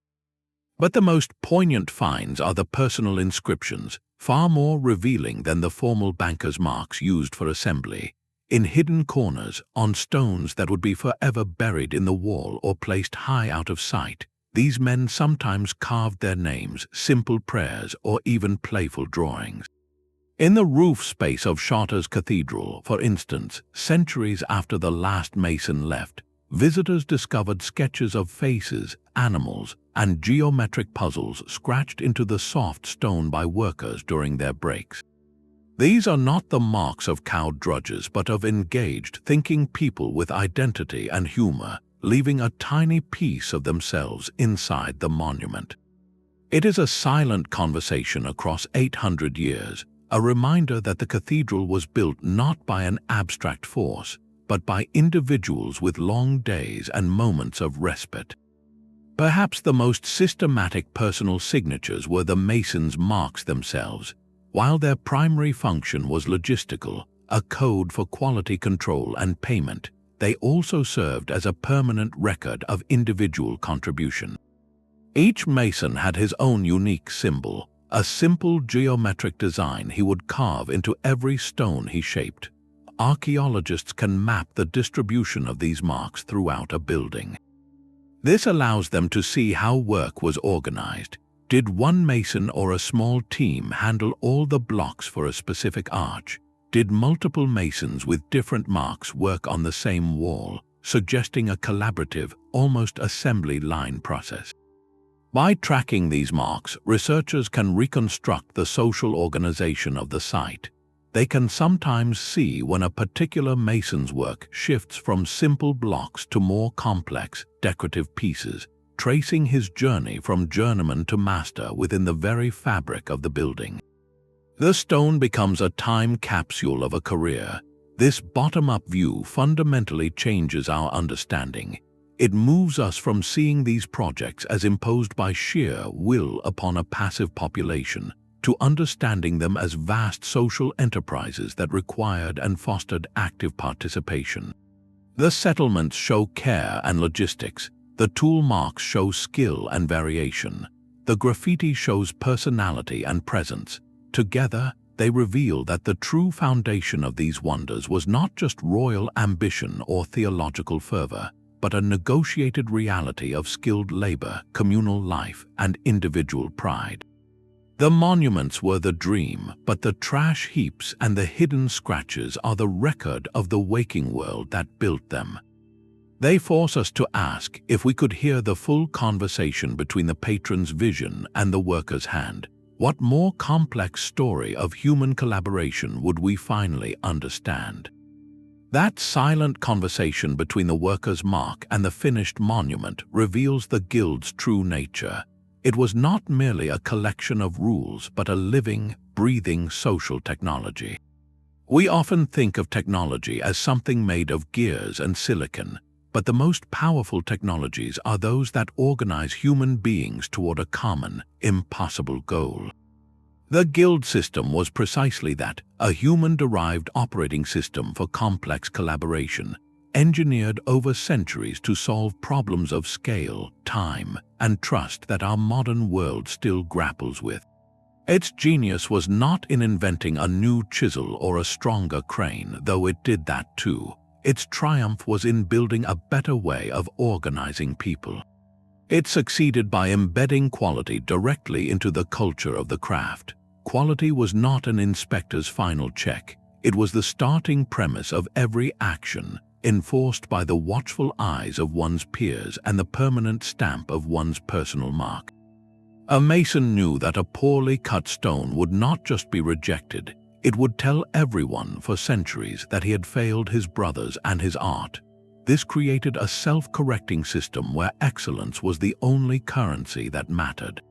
But the most poignant finds are the personal inscriptions, far more revealing than the formal banker's marks used for assembly. In hidden corners, on stones that would be forever buried in the wall or placed high out of sight, these men sometimes carved their names, simple prayers, or even playful drawings. In the roof space of Chartres Cathedral, for instance, centuries after the last mason left, visitors discovered sketches of faces, animals, and geometric puzzles scratched into the soft stone by workers during their breaks. These are not the marks of cowed drudges, but of engaged, thinking people with identity and humor, leaving a tiny piece of themselves inside the monument. It is a silent conversation across 800 years, a reminder that the cathedral was built not by an abstract force, but by individuals with long days and moments of respite. Perhaps the most systematic personal signatures were the masons' marks themselves. While their primary function was logistical, a code for quality control and payment, they also served as a permanent record of individual contribution. Each mason had his own unique symbol, a simple geometric design he would carve into every stone he shaped. Archaeologists can map the distribution of these marks throughout a building. This allows them to see how work was organized. Did one mason or a small team handle all the blocks for a specific arch? Did multiple masons with different marks work on the same wall, suggesting a collaborative, almost assembly line process? By tracking these marks, researchers can reconstruct the social organization of the site. They can sometimes see when a particular mason's work shifts from simple blocks to more complex, decorative pieces, tracing his journey from journeyman to master within the very fabric of the building. The stone becomes a time capsule of a career. This bottom-up view fundamentally changes our understanding. It moves us from seeing these projects as imposed by sheer will upon a passive population to understanding them as vast social enterprises that required and fostered active participation. The settlements show care and logistics. The tool marks show skill and variation. The graffiti shows personality and presence. Together, they reveal that the true foundation of these wonders was not just royal ambition or theological fervor, but a negotiated reality of skilled labor, communal life, and individual pride. The monuments were the dream, but the trash heaps and the hidden scratches are the record of the waking world that built them. They force us to ask if we could hear the full conversation between the patron's vision and the worker's hand. What more complex story of human collaboration would we finally understand? That silent conversation between the worker's mark and the finished monument reveals the guild's true nature. It was not merely a collection of rules, but a living, breathing social technology. We often think of technology as something made of gears and silicon, but the most powerful technologies are those that organize human beings toward a common, impossible goal. The guild system was precisely that, a human-derived operating system for complex collaboration, engineered over centuries to solve problems of scale, time, and trust that our modern world still grapples with. Its genius was not in inventing a new chisel or a stronger crane, though it did that too. Its triumph was in building a better way of organizing people. It succeeded by embedding quality directly into the culture of the craft. Quality was not an inspector's final check. It was the starting premise of every action, enforced by the watchful eyes of one's peers and the permanent stamp of one's personal mark. A mason knew that a poorly cut stone would not just be rejected, it would tell everyone for centuries that he had failed his brothers and his art. This created a self-correcting system where excellence was the only currency that mattered.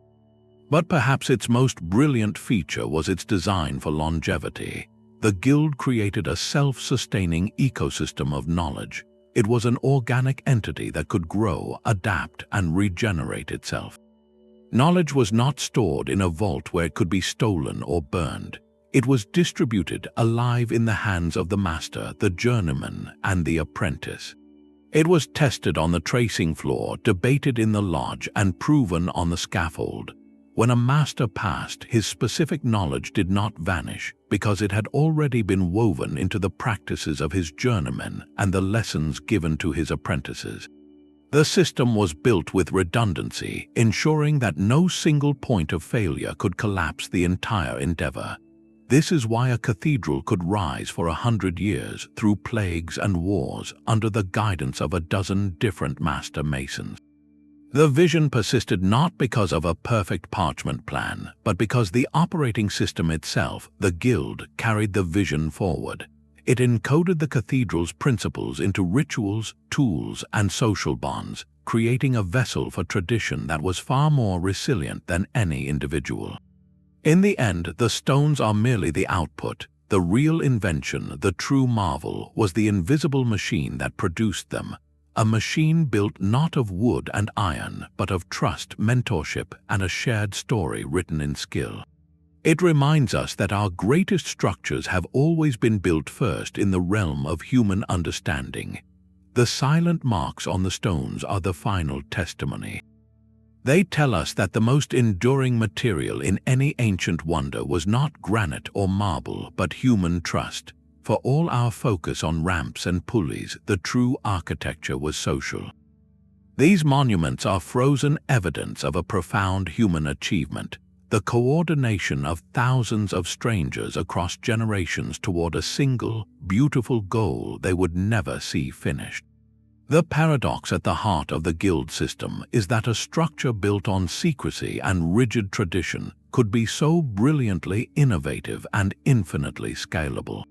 But perhaps its most brilliant feature was its design for longevity. The guild created a self-sustaining ecosystem of knowledge. It was an organic entity that could grow, adapt, and regenerate itself. Knowledge was not stored in a vault where it could be stolen or burned. It was distributed alive in the hands of the master, the journeyman, and the apprentice. It was tested on the tracing floor, debated in the lodge, and proven on the scaffold. When a master passed, his specific knowledge did not vanish because it had already been woven into the practices of his journeymen and the lessons given to his apprentices. The system was built with redundancy, ensuring that no single point of failure could collapse the entire endeavor. This is why a cathedral could rise for 100 years through plagues and wars under the guidance of a dozen different master masons. The vision persisted not because of a perfect parchment plan, but because the operating system itself, the guild, carried the vision forward. It encoded the cathedral's principles into rituals, tools, and social bonds, creating a vessel for tradition that was far more resilient than any individual. In the end, the stones are merely the output. The real invention, the true marvel, was the invisible machine that produced them. A machine built not of wood and iron, but of trust, mentorship, and a shared story written in skill. It reminds us that our greatest structures have always been built first in the realm of human understanding. The silent marks on the stones are the final testimony. They tell us that the most enduring material in any ancient wonder was not granite or marble, but human trust. For all our focus on ramps and pulleys, the true architecture was social. These monuments are frozen evidence of a profound human achievement, the coordination of thousands of strangers across generations toward a single, beautiful goal they would never see finished. The paradox at the heart of the guild system is that a structure built on secrecy and rigid tradition could be so brilliantly innovative and infinitely scalable.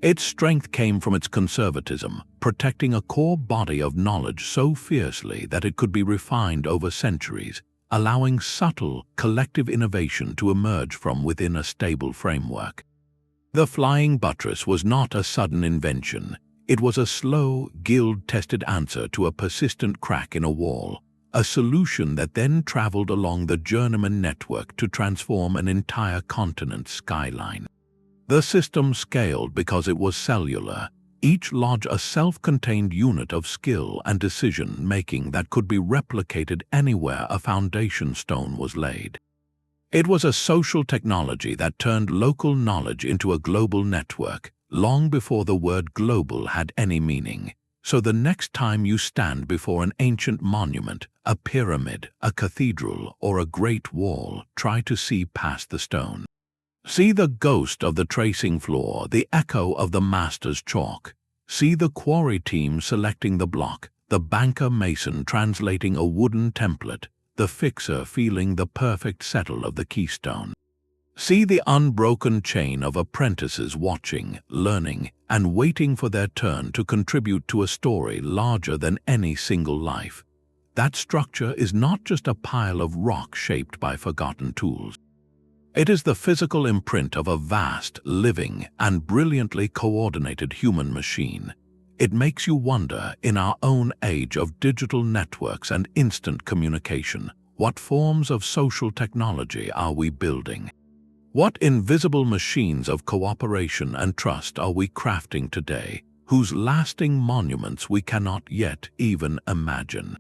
Its strength came from its conservatism, protecting a core body of knowledge so fiercely that it could be refined over centuries, allowing subtle, collective innovation to emerge from within a stable framework. The flying buttress was not a sudden invention. It was a slow, guild-tested answer to a persistent crack in a wall, a solution that then traveled along the Journeyman network to transform an entire continent's skyline. The system scaled because it was cellular, each lodge a self-contained unit of skill and decision-making that could be replicated anywhere a foundation stone was laid. It was a social technology that turned local knowledge into a global network, long before the word global had any meaning. So the next time you stand before an ancient monument, a pyramid, a cathedral, or a great wall, try to see past the stone. See the ghost of the tracing floor, the echo of the master's chalk. See the quarry team selecting the block, the banker mason translating a wooden template, the fixer feeling the perfect settle of the keystone. See the unbroken chain of apprentices watching, learning, and waiting for their turn to contribute to a story larger than any single life. That structure is not just a pile of rock shaped by forgotten tools. It is the physical imprint of a vast, living, and brilliantly coordinated human machine. It makes you wonder, in our own age of digital networks and instant communication, what forms of social technology are we building? What invisible machines of cooperation and trust are we crafting today, whose lasting monuments we cannot yet even imagine?